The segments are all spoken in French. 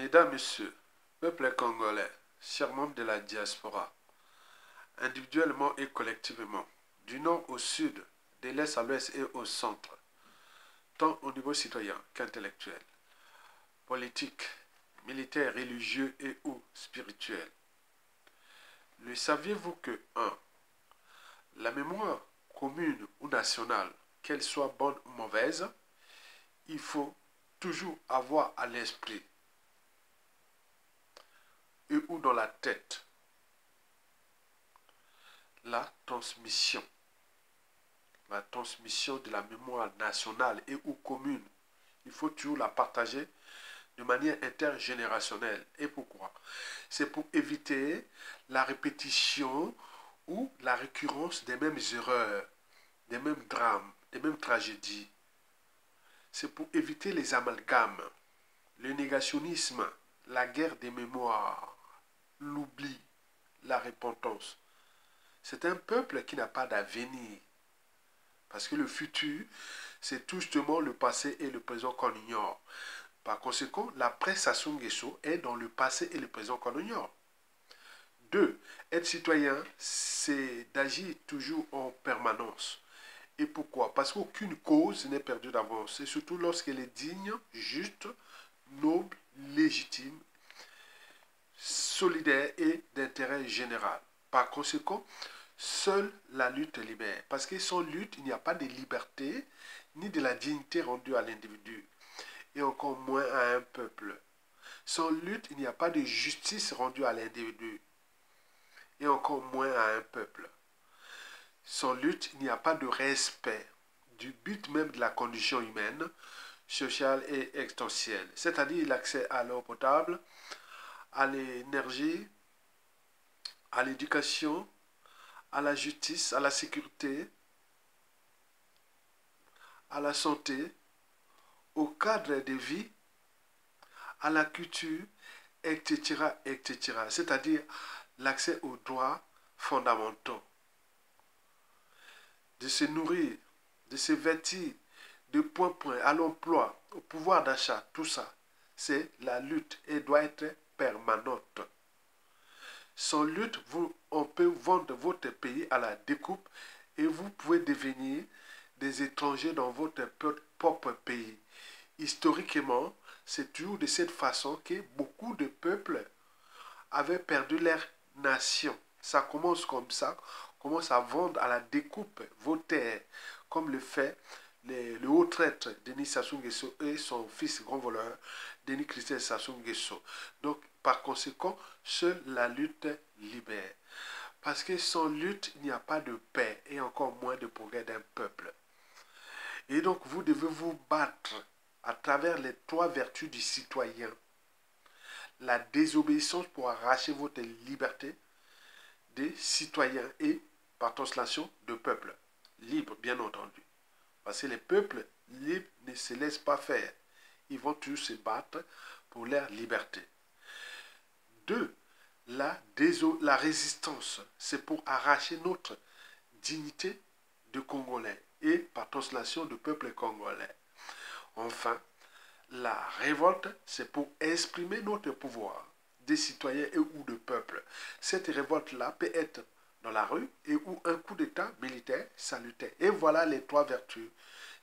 Mesdames, Messieurs, peuple congolais, chers membres de la diaspora, individuellement et collectivement, du nord au sud, de l'est à l'ouest et au centre, tant au niveau citoyen qu'intellectuel, politique, militaire, religieux et ou spirituel. Le saviez-vous que 1. La mémoire commune ou nationale, qu'elle soit bonne ou mauvaise, il faut toujours avoir à l'esprit et ou dans la tête la transmission de la mémoire nationale et ou commune. Il faut toujours la partager de manière intergénérationnelle. Et pourquoi? C'est pour éviter la répétition ou la récurrence des mêmes erreurs, des mêmes drames, des mêmes tragédies. C'est pour éviter les amalgames, le négationnisme, la guerre des mémoires, l'oubli, la repentance. C'est un peuple qui n'a pas d'avenir. Parce que le futur, c'est tout justement le passé et le présent qu'on ignore. Par conséquent, la presse Sassou Nguesso est dans le passé et le présent qu'on ignore. 2. Être citoyen, c'est d'agir toujours en permanence. Et pourquoi? Parce qu'aucune cause n'est perdue d'avance. Et surtout lorsqu'elle est digne, juste, noble, légitime, solidaire et d'intérêt général. Par conséquent, seule la lutte libère. Parce que sans lutte, il n'y a pas de liberté ni de la dignité rendue à l'individu, et encore moins à un peuple. Sans lutte, il n'y a pas de justice rendue à l'individu, et encore moins à un peuple. Sans lutte, il n'y a pas de respect du but même de la condition humaine, sociale et existentielle, c'est-à-dire l'accès à l'eau potable, à l'énergie, à l'éducation, à la justice, à la sécurité, à la santé, au cadre de vie, à la culture, etc., etc. C'est-à-dire l'accès aux droits fondamentaux, de se nourrir, de se vêtir, de point à l'emploi, au pouvoir d'achat, tout ça, c'est la lutte et doit être permanente. Sans lutte, on peut vendre votre pays à la découpe et vous pouvez devenir des étrangers dans votre propre pays. Historiquement, c'est toujours de cette façon que beaucoup de peuples avaient perdu leur nation. Ça commence comme ça, commence à vendre à la découpe vos terres, comme le fait le haut traître Denis Sassou Nguesso et son fils grand voleur Denis Christian Sassou Nguesso. Donc, par conséquent, seule la lutte libère. Parce que sans lutte, il n'y a pas de paix et encore moins de progrès d'un peuple. Et donc, vous devez vous battre à travers les 3 vertus du citoyen. La désobéissance pour arracher votre liberté des citoyens et, par translation, de peuple. Libre, bien entendu. Parce que les peuples libres ne se laissent pas faire. Ils vont toujours se battre pour leur liberté. 2. La résistance, c'est pour arracher notre dignité de Congolais et par translation de peuple congolais. Enfin, la révolte, c'est pour exprimer notre pouvoir des citoyens et ou de peuple. Cette révolte-là peut être dans la rue et ou un coup d'état militaire salutaire. Et voilà les 3 vertus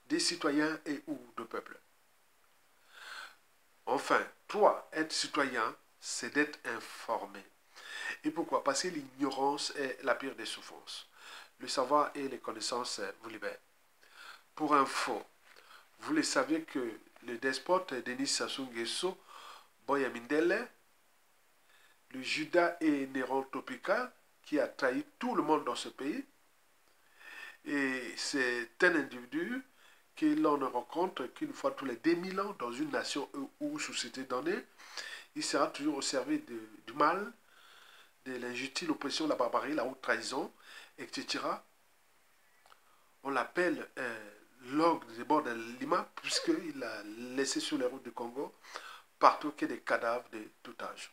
des citoyens et ou de peuple. Enfin, 3, être citoyen, c'est d'être informé. Et pourquoi? Parce que l'ignorance est la pire des souffrances. Le savoir et les connaissances vous libèrent. Pour info, vous le savez que le despote Denis Sassou Nguesso, Boya Mindele, le Judas et Néron Topeka, qui a trahi tout le monde dans ce pays, et c'est un individu que l'on ne rencontre qu'une fois tous les 2000 ans dans une nation ou société donnée. Il sera toujours au service du mal, de l'injustice, l'oppression, la barbarie, la haute trahison, etc. On l'appelle l'ogre des bords de Lima, puisqu'il a laissé sur les routes du Congo partout que des cadavres de tout âge.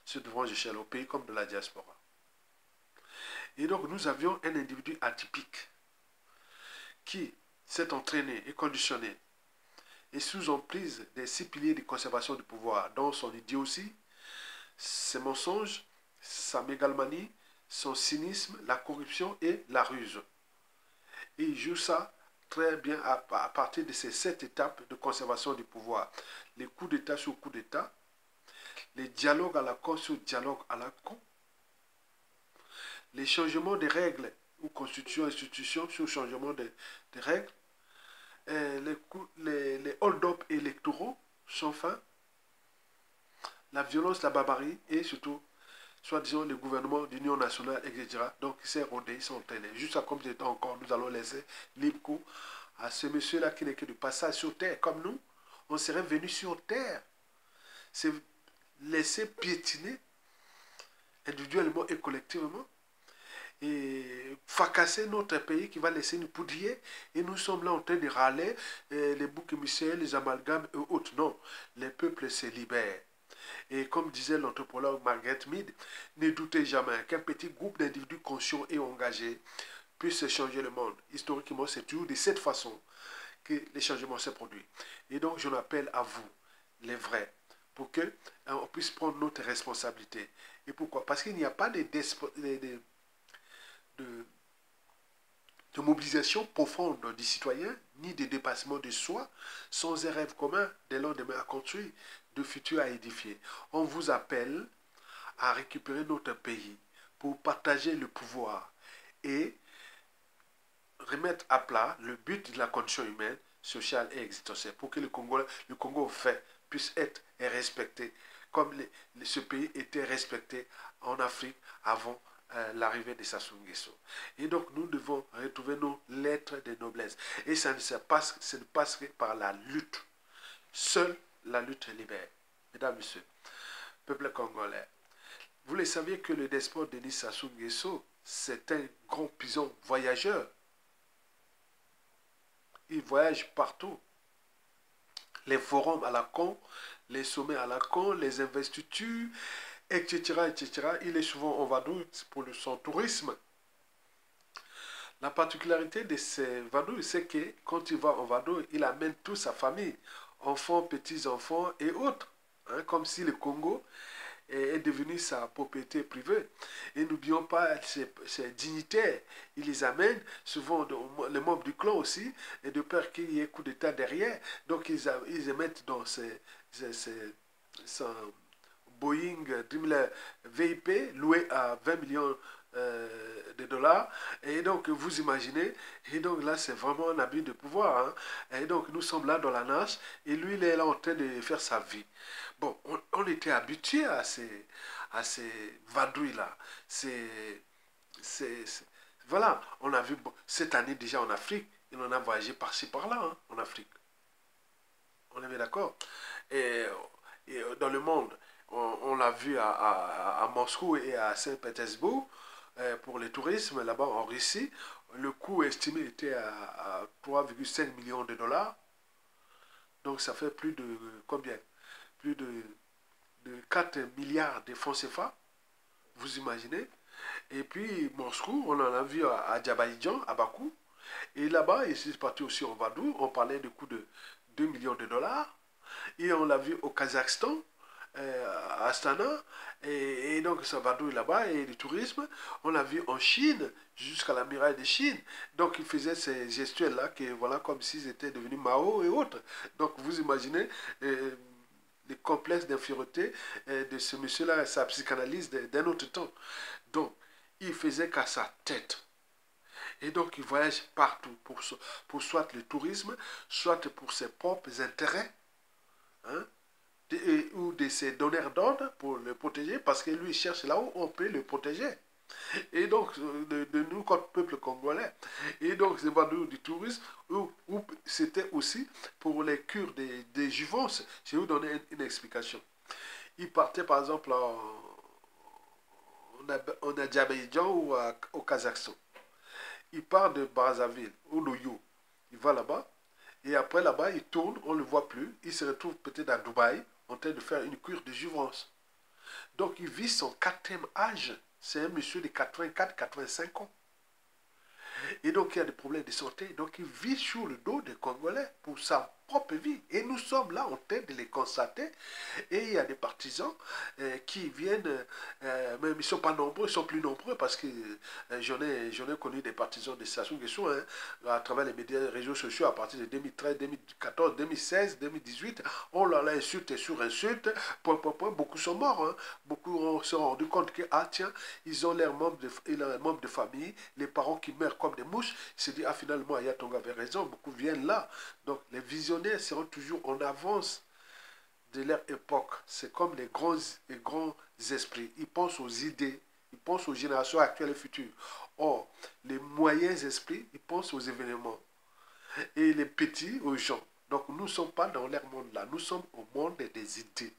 Se devront échelle au pays comme de la diaspora. Et donc nous avions un individu atypique qui s'est entraîné et conditionné et sous emprise des 6 piliers de conservation du pouvoir, dont son idiotie, ses mensonges, sa mégalomanie, son cynisme, la corruption et la ruse. Et il joue ça très bien à partir de ces 7 étapes de conservation du pouvoir. Les coups d'État sur coups d'État, les dialogues à la con sur dialogue à la con, les changements de règles ou constitutions, institutions sur changement de règles, les hold-up électoraux sans fin, la violence, la barbarie et surtout, soi-disant, le gouvernement d'union nationale, etc. Donc, il s'est rodé, ils sont télé. Juste comme c'était encore, nous allons laisser libre cours à ce monsieur-là qui n'est que de passage sur terre. Comme nous, on serait venu sur terre. C'est laisser piétiner individuellement et collectivement et fracasser notre pays qui va laisser nous poudrier et nous sommes là en train de râler les boucs émissaires, les amalgames et autres. Non, les peuples se libèrent. Et comme disait l'anthropologue Margaret Mead, ne doutez jamais qu'un petit groupe d'individus conscients et engagés puisse changer le monde. Historiquement, c'est toujours de cette façon que les changements se produisent. Et donc, j'en appelle à vous, les vrais, pour que on puisse prendre notre responsabilité. Et pourquoi? Parce qu'il n'y a pas de mobilisation profonde des citoyens, ni de dépassement de soi, sans un rêve commun des lendemains à construire, de futur à édifier. On vous appelle à récupérer notre pays pour partager le pouvoir et remettre à plat le but de la condition humaine, sociale et existentielle pour que le Congo fait puisse être et respecté comme ce pays était respecté en Afrique avant l'arrivée de Sassou Nguesso. Et donc nous devons retrouver nos lettres de noblesse. Et ça ne passe que par la lutte. Seule la lutte libère. Mesdames, Messieurs, peuple congolais, vous le saviez que le despote Denis Sassou Nguesso, c'est un grand pigeon voyageur. Il voyage partout. Les forums à la con, les sommets à la con, les investitures, etc., etc. Il est souvent en vadrouille pour son tourisme. La particularité de ces vadrouilles, c'est que quand il va en vadrouille, il amène toute sa famille, enfants, petits-enfants et autres. Hein, comme si le Congo est devenu sa propriété privée. Et n'oublions pas ces dignitaires. Il les amène, souvent les membres du clan aussi, et de peur qu'il y ait coup d'État derrière. Donc ils les mettent dans ces Boeing Dreamliner VIP loué à 20 millions de dollars. Et donc, vous imaginez, et donc là, c'est vraiment un abus de pouvoir. Hein. Et donc, nous sommes là dans la nage, et lui, il est là en train de faire sa vie. Bon, on était habitué à ces vadrouilles-là. Voilà, on a vu cette année déjà en Afrique, il en a voyagé par-ci, par-là, hein, en Afrique. On est bien d'accord. Et, dans le monde, on l'a vu à Moscou et à Saint-Pétersbourg pour le tourisme, là-bas en Russie. Le coût estimé était à 3,5 millions de dollars. Donc ça fait plus de combien? Plus de 4 milliards de francs CFA, vous imaginez. Et puis Moscou, on en a vu à Azerbaïdjan, à Bakou. Et là-bas, il s'est parti aussi en Vadou, on parlait de coût de 2 millions de dollars. Et on l'a vu au Kazakhstan, à Astana, et donc ça vadrouille là-bas, et le tourisme. On l'a vu en Chine, jusqu'à la muraille de Chine. Donc ils faisaient ces gestuels-là, voilà, comme s'ils étaient devenus Mao et autres. Donc vous imaginez les complexes d'infériorité de ce monsieur-là, sa psychanalyse d'un autre temps. Donc, il faisait qu'à sa tête. Et donc, il voyage partout pour soit le tourisme, soit pour ses propres intérêts, hein, ou de ses donneurs d'ordre pour le protéger, parce que lui, il cherche là où on peut le protéger. Et donc, de nous, comme peuple congolais. Et donc, c'est pas du tourisme, où c'était aussi pour les cures des juvances. Je vais vous donner une explication. Il partait, par exemple, en Azerbaïdjan ou au Kazakhstan. Il part de Brazzaville, au Loyo. Il va là-bas. Et après, là-bas, il tourne, on ne le voit plus. Il se retrouve peut-être à Dubaï, en train de faire une cure de jouvence. Donc, il vit son 4e âge. C'est un monsieur de 84-85 ans. Et donc, il y a des problèmes de santé. Donc, il vit sur le dos des Congolais pour ça. propre vie. Et nous sommes là en train de les constater. Et il y a des partisans qui viennent, même ils ne sont pas nombreux, ils sont plus nombreux parce que j'en ai connu des partisans de Sassou Nguesso hein, à travers les médias, les réseaux sociaux à partir de 2013, 2014, 2016, 2018. On leur a insulte sur insulte, beaucoup sont morts. Hein. Beaucoup se sont rendus compte que, ah tiens, ils ont leurs membres de famille, les parents qui meurent comme des mouches. Ils se disent, ah finalement, Ayatonga avait raison, beaucoup viennent là. Donc les visionnaires seront toujours en avance de leur époque. C'est comme les grands esprits. Ils pensent aux idées, ils pensent aux générations actuelles et futures. Or, les moyens esprits, ils pensent aux événements. Et les petits, aux gens. Donc, nous ne sommes pas dans leur monde là. Nous sommes au monde des idées,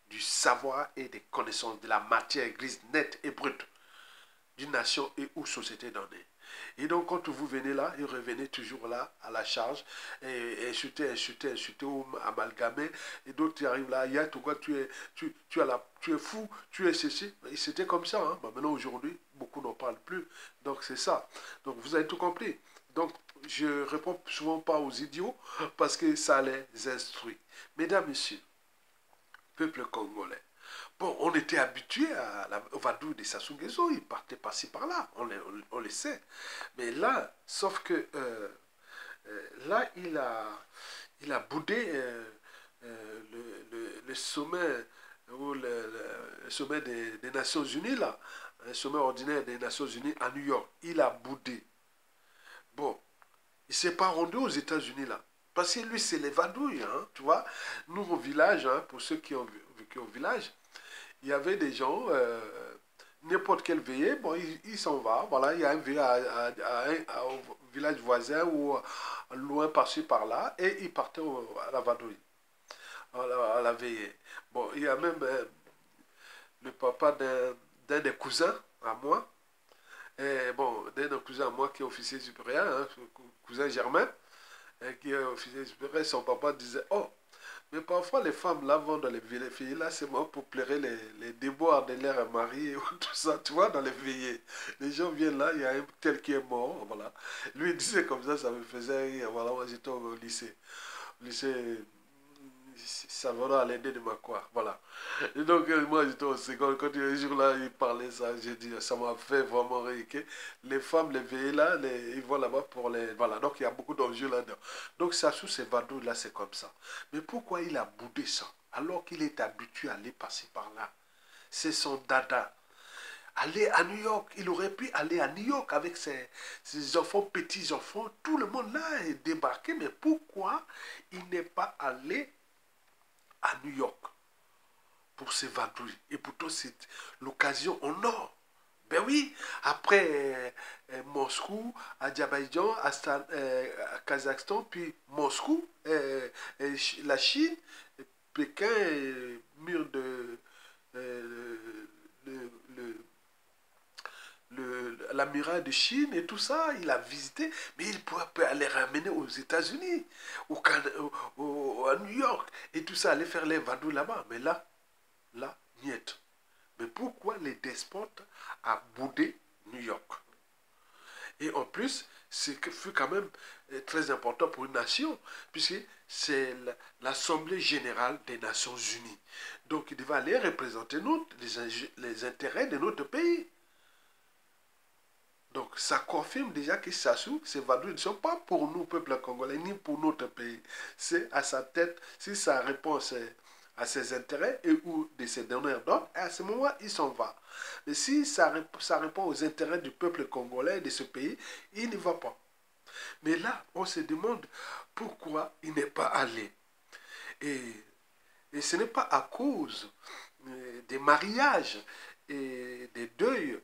du savoir et des connaissances, de la matière grise, nette et brute d'une nation et ou société donnée. Et donc, quand vous venez là, et revenez toujours là, à la charge, et insulter, ou amalgamer, et d'autres qui arrivent là, hier, toi, tu es fou, tu es ceci. C'était comme ça, hein. Bah, maintenant, aujourd'hui, beaucoup n'en parlent plus. Donc, c'est ça. Donc, vous avez tout compris. Donc, je réponds souvent pas aux idiots, parce que ça les instruit. Mesdames, messieurs, peuple congolais, bon, on était habitué au vadou de Sassou Nguesso, il partait par-ci par-là, on le sait. Mais là, sauf que là, il a boudé le sommet, ou le sommet des Nations Unies, là, un sommet ordinaire des Nations Unies à New York. Il a boudé. Bon, il ne s'est pas rendu aux États-Unis, là. Parce que lui, c'est les vadouilles, hein, tu vois. Nous, au village, hein, pour ceux qui ont vécu au village, il y avait des gens, n'importe quel veillée, bon, il s'en va, voilà, il y a un veillé au village voisin ou loin par-ci par-là, et il partait à la vadrouille, à la veillée. Bon, il y a même le papa d'un des cousins à moi, et bon, d'un des cousins à moi qui est officier supérieur, hein, cousin Germain, qui est officier supérieur, son papa disait, oh, mais parfois, les femmes là vont dans les filles là, c'est moi pour pleurer les déboires de leur mari ou tout ça, tu vois, dans les veillées. Les gens viennent là, il y a un tel qui est mort, voilà. Lui, il disait comme ça me faisait rire. Voilà, moi j'étais au lycée. Au lycée, ça va à l'aider de ma quoi, voilà. Et donc, moi j'étais au second, quand un jour là, il parlait ça, j'ai dit, ça m'a fait vraiment rire. Que les femmes, les veillées là, ils vont là-bas pour les. Voilà, donc il y a beaucoup d'enjeux là-dedans. Donc, ça, sous ces vadrouilles là, c'est comme ça. Mais pourquoi il a boudé ça alors qu'il est habitué à aller passer par là? C'est son dada. Aller à New York, il aurait pu aller à New York avec ses enfants, petits-enfants, tout le monde là est débarqué, mais pourquoi il n'est pas allé à New York pour s'évanouir? Et pourtant, c'est l'occasion en or. Ben oui, après Moscou, Azerbaïdjan, à Kazakhstan, puis Moscou, la Chine, Pékin, mur de euh, le, le, la muraille de Chine et tout ça, il a visité, mais il peut aller ramener aux États-Unis, à New York, et tout ça, aller faire les vadous là-bas. Mais là, niet. Mais pourquoi les despotes a boudé New York? Et en plus, c'est fut quand même très important pour une nation, puisque c'est l'Assemblée générale des Nations Unies. Donc il devait aller représenter les intérêts de notre pays. Donc ça confirme déjà que Sassou, ces vadrouilles ne sont pas pour nous, peuple congolais, ni pour notre pays. C'est à sa tête, si ça répond à ses intérêts et ou de ses donneurs d'ordre, à ce moment, il s'en va. Mais si ça répond aux intérêts du peuple congolais de ce pays, il n'y va pas. Mais là, on se demande pourquoi il n'est pas allé. Et, et ce n'est pas à cause des mariages et des deuils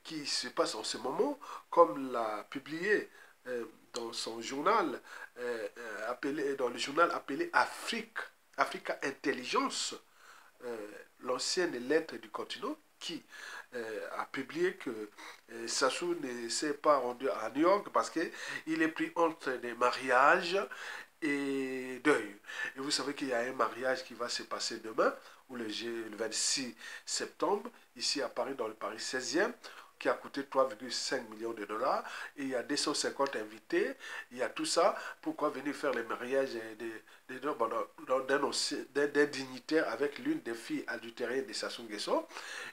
qui se passent en ce moment, comme l'a publié dans son journal, dans le journal appelé Africa Intelligence, l'ancienne lettre du continent, qui a publié que Sassou ne s'est pas rendu à New York parce qu'il est pris entre des mariages et deuil. Et vous savez qu'il y a un mariage qui va se passer demain, ou le 26 septembre, ici à Paris, dans le Paris 16e, qui a coûté 3,5 millions de dollars. Et il y a 250 invités. Il y a tout ça. Pourquoi venir faire les mariages d'un dignitaire avec l'une des filles adultérées de Sassou Nguesso.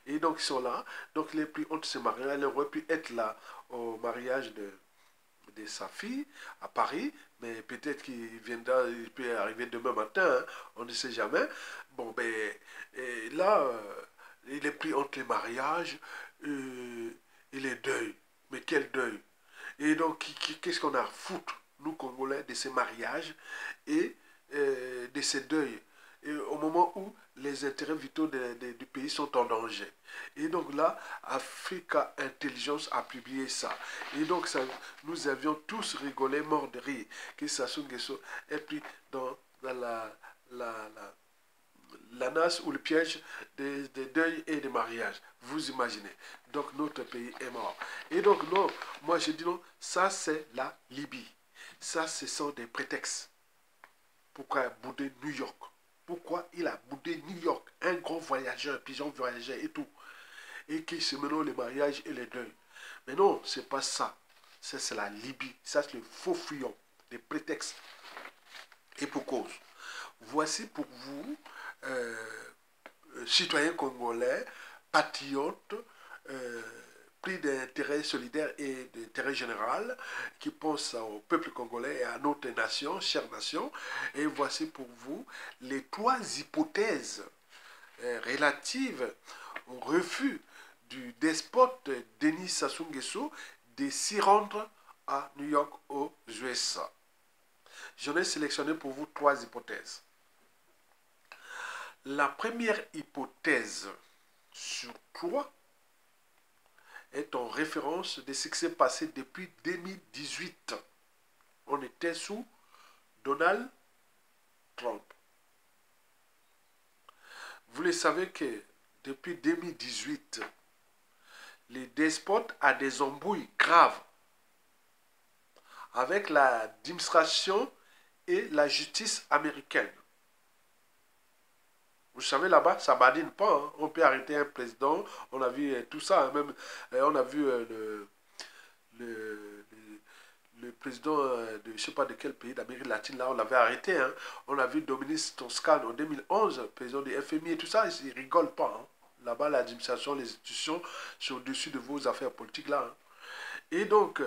Et donc, ils sont là. Donc, les plus honte se marier. Elle aurait pu être là au mariage de sa fille à Paris, mais peut-être qu'il viendra, il peut arriver demain matin, hein, on ne sait jamais. Bon, ben, et là, il est pris entre les mariages et les deuils. Mais quel deuil! Et donc, qu'est-ce qu'on a à foutre, nous Congolais, de ces mariages et de ces deuils? Et au moment où les intérêts vitaux du pays sont en danger. Et donc là, Africa Intelligence a publié ça. Et donc ça, nous avions tous rigolé, mort de rire, que Sassou Nguesso est pris dans la nasse ou le piège des deuils et des mariages. Vous imaginez. Donc notre pays est mort. Et donc non, moi je dis non, ça c'est la Libye. Ça, ce sont des prétextes. Pourquoi bouder New York? Pourquoi il a boudé New York? Un grand voyageur, pigeon voyageur et tout. Et qui se mène les mariages et les deuils. Mais non, c'est pas ça. Ça, c'est la Libye. Ça, c'est le faux fuyant. Les prétextes. Et pour cause. Voici pour vous, citoyens congolais, patriotes, pris d'intérêt solidaire et d'intérêt général, qui pensent au peuple congolais et à notre nation, chère nation. Et voici pour vous les 3 hypothèses relatives au refus du despote Denis Sassou Nguesso de s'y rendre à New York aux USA. J'en ai sélectionné pour vous 3 hypothèses. La première hypothèse sur 3 est en référence de ce qui s'est passé depuis 2018. On était sous Donald Trump. Vous le savez que depuis 2018, les despotes ont des embrouilles graves avec l'administration et la justice américaine. Vous savez, là-bas, ça ne badine pas. Hein. On peut arrêter un président. On a vu tout ça. Hein. Même, on a vu le président de je ne sais pas de quel pays d'Amérique latine, là, on l'avait arrêté. Hein. On a vu Dominique Strauss-Kahn en 2011, président du FMI et tout ça. Ils ne rigolent pas. Hein. Là-bas, l'administration, les institutions sont au-dessus de vos affaires politiques là. Hein. Et donc,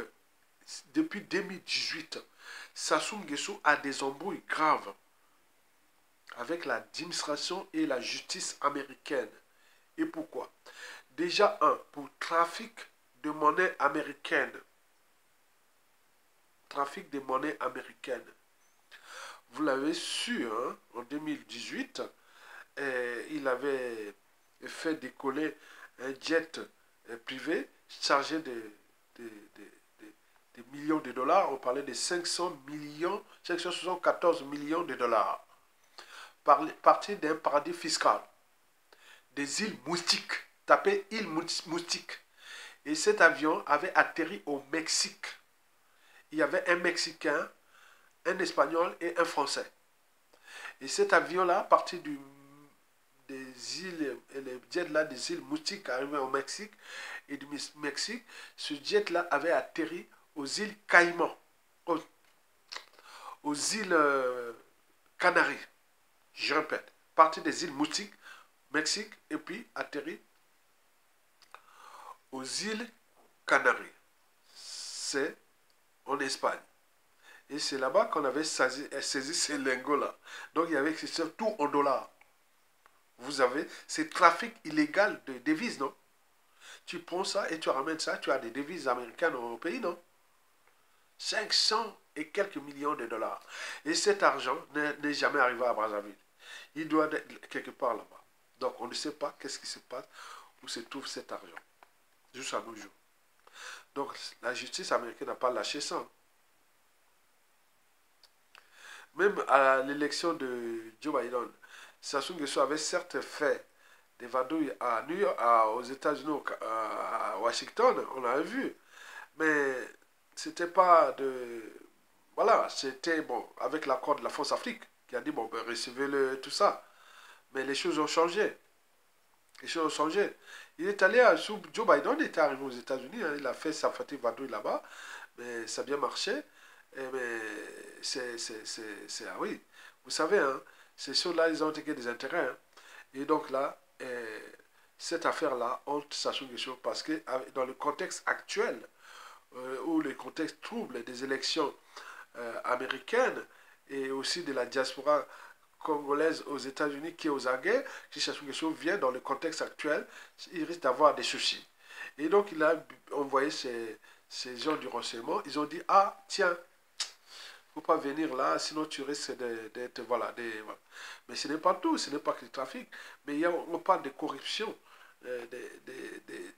depuis 2018, Sassou Nguesso a des embrouilles graves avec l'administration et la justice américaine. Et pourquoi? Déjà, pour trafic de monnaie américaine. Trafic de monnaie américaine. Vous l'avez su, hein, en 2018, il avait fait décoller un jet privé chargé de millions de dollars. On parlait de 574 millions de dollars. Partir d'un paradis fiscal, des îles Moustiques. Tapez îles Moustiques. Et cet avion avait atterri au Mexique. Il y avait un Mexicain, un Espagnol et un Français. Et cet avion-là, parti des îles, les jets-là des îles Moustiques arrivaient au Mexique. Et du Mexique, ce jet-là avait atterri aux îles Caïmans, aux îles Canaries. Je répète, parti des îles Moustiques, Mexique, et puis atterri aux îles Canaries. C'est en Espagne. Et c'est là-bas qu'on avait saisi ces lingots-là. Donc il y avait tout en dollars. Vous avez, c'est trafic illégal de devises, non? Tu prends ça et tu ramènes ça, tu as des devises américaines au pays, non? 500 et quelques millions de dollars. Et cet argent n'est jamais arrivé à Brazzaville. Il doit être quelque part là-bas. Donc on ne sait pas qu'est-ce qui se passe, où se trouve cet argent. Jusqu'à nos jours. Donc la justice américaine n'a pas lâché ça. Même à l'élection de Joe Biden, Sassou Nguesso avait certes fait des vadouilles à New York, aux États-Unis, à Washington, on l'avait vu. Mais c'était pas de... Voilà, c'était bon, avec l'accord de la France Afrique, qui a dit, bon, ben, recevez-le, tout ça. Mais les choses ont changé. Les choses ont changé. Il est allé à Joe Biden était arrivé aux États-Unis, hein, il a fait sa fatigue vadrouille là-bas, mais ça a bien marché. Mais ah oui, vous savez, hein, ces choses-là, ils ont été des intérêts. Hein. Et donc là, cette affaire-là honte Sassou Nguesso parce que dans le contexte actuel, ou le contexte trouble des élections américaines et aussi de la diaspora congolaise aux États-Unis qui est aux aguets, si Sassou Nguesso vient dans le contexte actuel, il risque d'avoir des soucis. Et donc il a envoyé ces gens du renseignement, ils ont dit, ah tiens, faut pas venir là, sinon tu risques d'être, voilà, voilà. Mais ce n'est pas tout, ce n'est pas que le trafic, mais on parle de corruption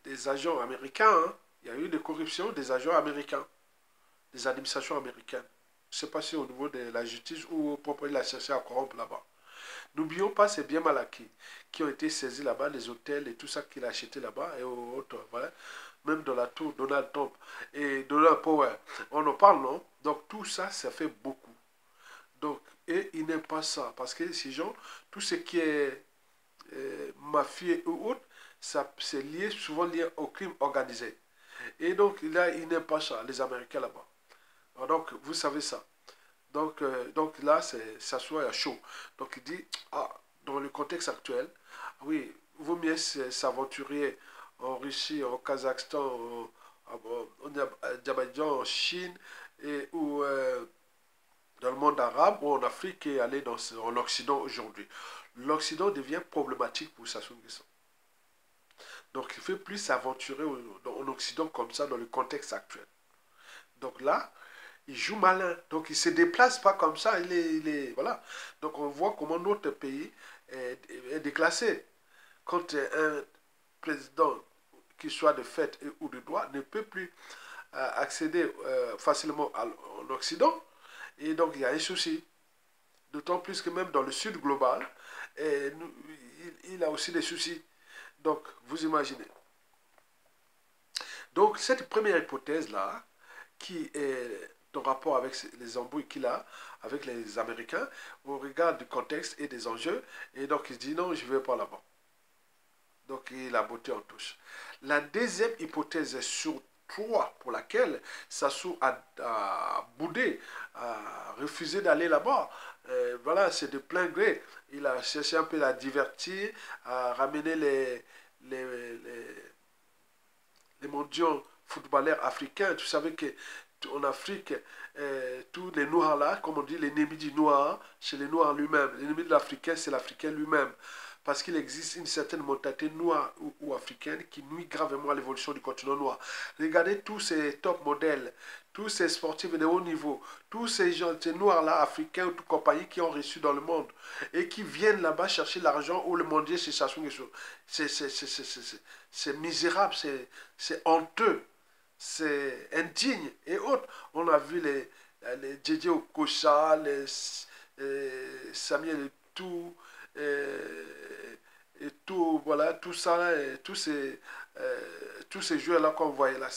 des agents américains. Hein. Il y a eu des corruptions des agents américains, des administrations américaines. Je ne sais pas si au niveau de la justice ou au il a cherché à corrompre là-bas. N'oublions pas ces biens mal acquis qui ont été saisis là-bas, les hôtels et tout ça qu'il a acheté là-bas et autres, voilà. Même dans la tour Donald Trump et Donald Powell. On en parle, non? Donc tout ça, ça fait beaucoup. Donc, et ils n'aiment pas ça parce que ces gens, tout ce qui est mafieux ou autre, c'est lié, souvent lié au crime organisé. Et donc là, ils n'aiment pas ça, les Américains là-bas. Donc, vous savez ça. Donc là, ça soit à chaud. Donc il dit, ah, dans le contexte actuel, oui, vaut mieux s'aventurer en Russie, en Kazakhstan, en Azerbaïdjan, en Chine, ou dans le monde arabe, ou en Afrique, et aller en Occident aujourd'hui. L'Occident devient problématique pour Sassou Nguesso. Donc il ne fait plus s'aventurer en Occident comme ça dans le contexte actuel. Donc là, il joue malin. Donc il ne se déplace pas comme ça. Voilà. Donc on voit comment notre pays est déclassé. Quand un président, qu'il soit de fait ou de droit, ne peut plus accéder facilement en Occident, et donc il y a un souci. D'autant plus que même dans le sud global, il a aussi des soucis. Donc vous imaginez. Donc cette première hypothèse-là, qui est en rapport avec les embrouilles qu'il a avec les Américains, au regard du contexte et des enjeux, et donc il dit non, je ne vais pas là-bas. Donc il a botté en touche. La deuxième hypothèse sur trois pour laquelle Sassou a boudé, a refusé d'aller là-bas, voilà, c'est de plein gré. Il a cherché un peu à divertir, à ramener les mondiaux footballeurs africains. Tu savais qu'en Afrique, tous les Noirs là, comme on dit, l'ennemi du Noir, c'est les Noirs lui-même. L'ennemi de l'Africain, c'est l'Africain lui-même. Parce qu'il existe une certaine mentalité noire ou africaine qui nuit gravement à l'évolution du continent noir. Regardez tous ces top modèles, tous ces sportifs de haut niveau, tous ces gens, ces noirs-là, africains ou toute compagnie qui ont reçu dans le monde et qui viennent là-bas chercher l'argent ou le mondial chez Sassou Nguesso. C'est misérable, c'est honteux, c'est indigne et autres. On a vu les Djedje Okocha, les Samuel et tout, et tout, voilà, tout ça, et tous ces joueurs-là qu'on voyait là,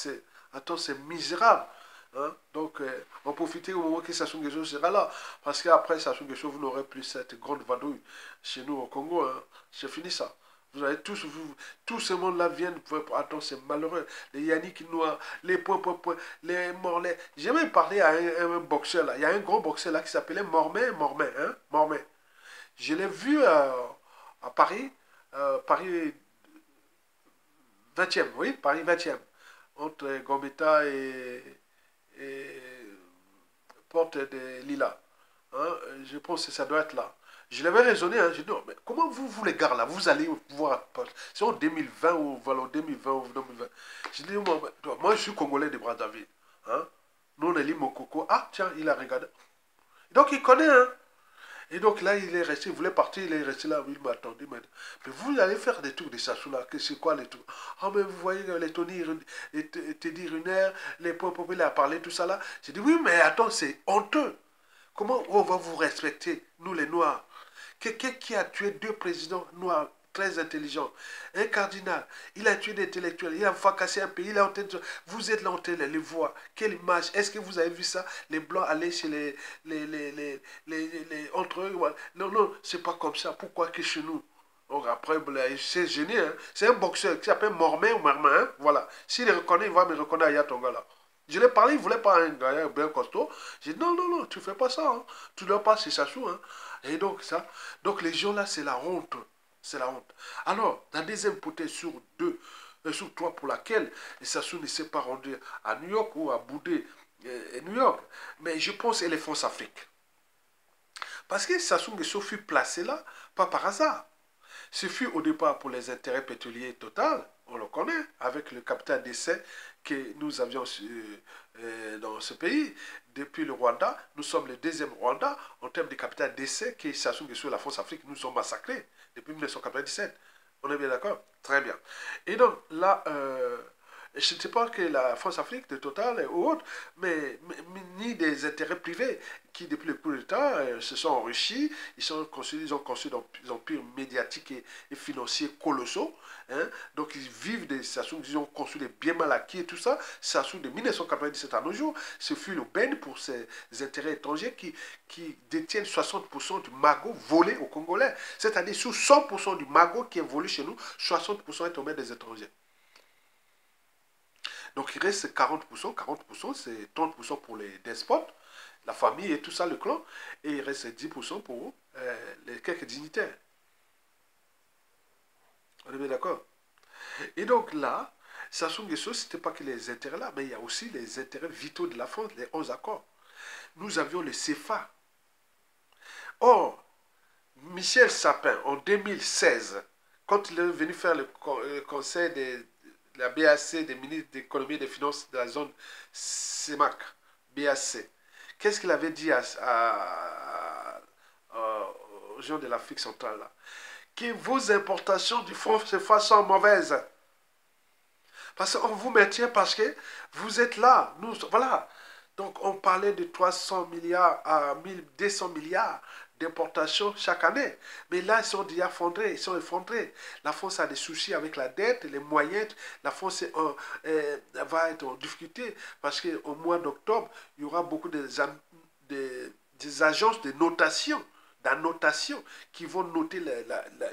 attends, c'est misérable. Hein? Donc, on profite au moment que Sassou Nguesso sera là. Parce qu'après Sassou Nguesso, vous n'aurez plus cette grande vadrouille chez nous au Congo. Hein? C'est fini ça. Vous avez tous, tout ce monde-là viennent. Attends, c'est malheureux. Les Yannick Noir, les les Morlaix. J'ai même parlé à un boxeur là. Il y a un gros boxeur là qui s'appelait Mormet, hein? Mormet. Je l'ai vu à Paris, Paris 20e, oui, Paris 20e, entre Gambetta et Porte de Lila. Hein, je pense que ça doit être là. Je l'avais raisonné, hein, j'ai dit, non, mais comment vous les gars là, vous allez pouvoir, c'est en 2020 ou voilà, 2020 ou 2020. J'ai dit, moi je suis Congolais de Brazzaville. Hein, nous on est Limokoko. Ah tiens, il a regardé. Donc il connaît, hein. Et donc là, il est resté, il voulait partir, il est resté là, il m'attendait. Mais vous allez faire des trucs de Sassou là, que c'est quoi les trucs? Ah, mais vous voyez les Teddy Riner, les points populaires à parler, tout ça là. J'ai dit, oui, mais attends, c'est honteux. Comment on va vous respecter, nous les Noirs? Quelqu'un qui a tué deux présidents noirs très intelligents, un cardinal, il a tué des intellectuels, il a fracassé un pays, il a vous êtes là en train de les voir. Quelle image? Est-ce que vous avez vu ça? Les blancs aller chez entre eux? Non, non, c'est pas comme ça. Pourquoi que chez nous? Donc après, c'est génial. Hein. C'est un boxeur qui s'appelle Mormain ou Marmain. Hein. Voilà. S'il le reconnaît, il va me reconnaître Aya Tonga là. Je l'ai parlé, il ne voulait pas un gars bien costaud. J'ai dit non, non, non, tu ne fais pas ça. Hein. Tu ne dois pas, c'est Sassou. Hein. Et donc, ça. Donc, les gens là, c'est la honte. C'est la honte. Alors, la deuxième hypothèse sur deux, sur trois pour laquelle Sassou ne s'est pas rendu à New York ou à Boudé, New York. Mais je pense qu'elle est France Afrique. Parce que Sassou Nguesso fut placé là, pas par hasard. Ce fut au départ pour les intérêts pétroliers Total, on le connaît, avec le capital d'essai que nous avions dans ce pays. Depuis le Rwanda, nous sommes le deuxième Rwanda en termes de capital d'essai que Sassou Nguesso et la France-Afrique nous ont massacrés depuis 1997. On est bien d'accord? Très bien. Et donc là, je ne sais pas que la France-Afrique de Total ou autre, ni des intérêts privés qui, depuis le coup d'État, se sont enrichis. Ils ont construit des empires médiatiques et financiers colossaux. Hein. Donc, ils vivent des stations, ils ont construit des biens mal acquis et tout ça. Stations de 1997 à nos jours, ce fut le ben pour ces intérêts étrangers qui détiennent 60% du magot volé aux Congolais. C'est-à-dire, sur 100% du magot qui est volé chez nous, 60% est tombé des étrangers. Donc il reste 40%, 40% c'est 30% pour les despotes, la famille et tout ça, le clan, et il reste 10% pour les quelques dignitaires. On est bien d'accord? Et donc là, Sassou Nguesso, ce n'était pas que les intérêts là, mais il y a aussi les intérêts vitaux de la France, les 11 accords. Nous avions le CFA. Or, Michel Sapin, en 2016, quand il est venu faire le conseil la BAC, des ministres d'économie et des finances de la zone CEMAC, BAC. Qu'est-ce qu'il avait dit aux gens de l'Afrique centrale là? Que vos importations du franc CFA sont mauvaises. Parce qu'on vous maintient parce que vous êtes là. Nous, voilà. Donc on parlait de 300 milliards à 1200 milliards d'importations chaque année. Mais là, ils sont déjà effondrés. Ils sont effondrés. La France a des soucis avec la dette, les moyens. La France va être en difficulté parce qu'au mois d'octobre, il y aura beaucoup des agences de notation d'annotation qui vont noter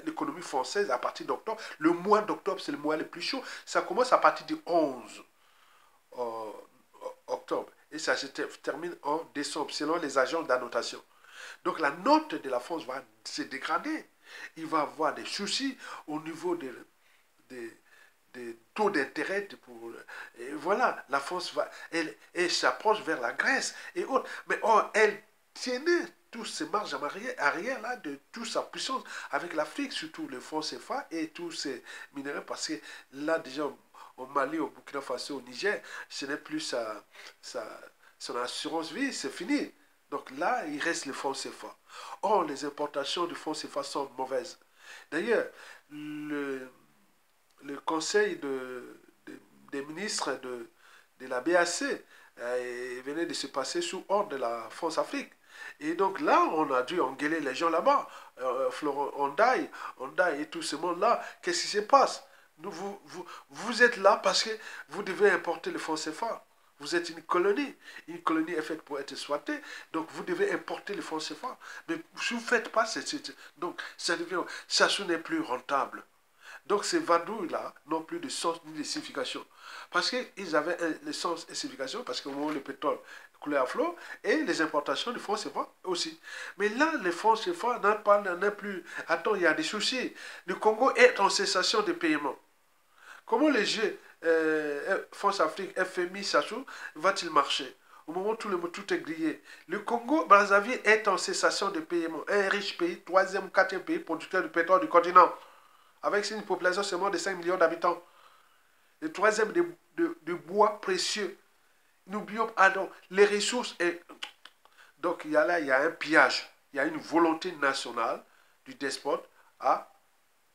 l'économie française à partir d'octobre. Le mois d'octobre, c'est le mois le plus chaud. Ça commence à partir du 11 octobre et ça se termine en décembre, selon les agences d'annotation. Donc la note de la France va se dégrader. Il va y avoir des soucis au niveau des taux d'intérêt. Et voilà, la France elle s'approche vers la Grèce et autres. Mais elle tiennait tous ces marges arrière là de toute sa puissance avec l'Afrique, surtout le franc CFA et tous ces minéraux, parce que là déjà au Mali, au Burkina Faso, au Niger, ce n'est plus son assurance vie, c'est fini. Donc là, il reste le franc CFA. Or, les importations du franc CFA sont mauvaises. D'ailleurs, le conseil des ministres de la BAC venait de se passer sous ordre de la France-Afrique. Et donc là, on a dû engueuler les gens là-bas. Florent Ondaï et tout ce monde-là, qu'est-ce qui se passe? Vous êtes là parce que vous devez importer le franc CFA. Vous êtes une colonie. Une colonie est faite pour être exploitée. Donc vous devez importer le franc CFA. Mais si vous ne faites pas, donc ça n'est plus rentable. Donc ces vadrouilles-là n'ont plus de sens ni de signification. Parce qu'ils avaient le sens et signification, parce qu'au moment où le pétrole coulait à flot, et les importations du franc CFA aussi. Mais là, le franc CFA n'a plus... Attends, il y a des soucis. Le Congo est en cessation de paiement. Comment les jeux France-Afrique, FMI, Sassou, va-t-il marcher? Au moment où tout est grillé. Le Congo, Brazzaville, est en cessation de paiement. Un riche pays, troisième ou quatrième pays producteur de pétrole du continent. Avec une population seulement de 5 millions d'habitants. Le troisième de bois précieux. N'oublions pas, les ressources. Donc, il y a un pillage. Il y a une volonté nationale du despote à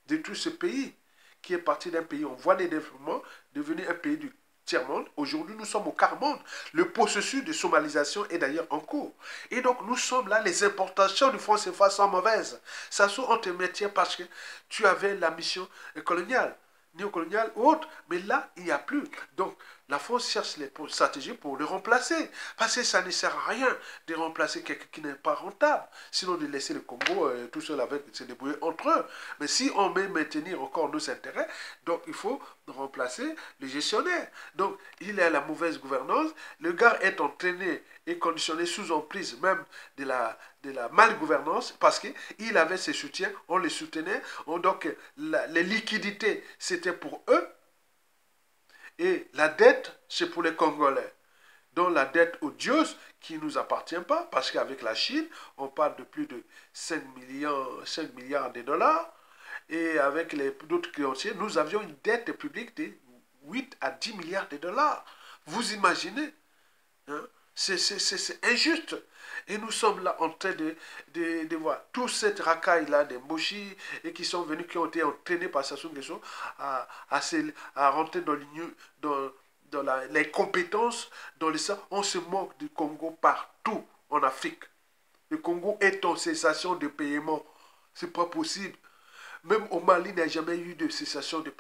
détruire ce pays, qui est parti d'un pays en voie de développement, devenu un pays du tiers-monde. Aujourd'hui, nous sommes au quart-monde. Le processus de somalisation est d'ailleurs en cours. Et donc, nous sommes là, les importations du franc CFA sont mauvaises. Ça se on te maintient parce que tu avais la mission coloniale, néocoloniale ou autre. Mais là, il n'y a plus. Donc, la France cherche les stratégies pour le remplacer. Parce que ça ne sert à rien de remplacer quelqu'un qui n'est pas rentable. Sinon, de laisser le Congo tout seul avec se débrouiller entre eux. Mais si on veut maintenir encore nos intérêts, donc il faut remplacer le gestionnaire. Donc, il est à la mauvaise gouvernance. Le gars est entraîné et conditionné sous emprise même de la malgouvernance parce qu'il avait ses soutiens, on les soutenait. Donc, les liquidités, c'était pour eux. Et la dette, c'est pour les Congolais. Donc la dette odieuse qui ne nous appartient pas, parce qu'avec la Chine, on parle de plus de 5 milliards de dollars. Et avec d'autres créanciers, nous avions une dette publique de 8 à 10 milliards de dollars. Vous imaginez, hein? C'est injuste. Et nous sommes là en train de voir toute cette racaille-là des Mboshi et qui sont venus, qui ont été entraînés par Sassou Nguesso à rentrer dans l'union, dans les compétences, dans les ça. On se moque du Congo partout en Afrique. Le Congo est en cessation de paiement. C'est pas possible. Même au Mali, il n'y a jamais eu de cessation de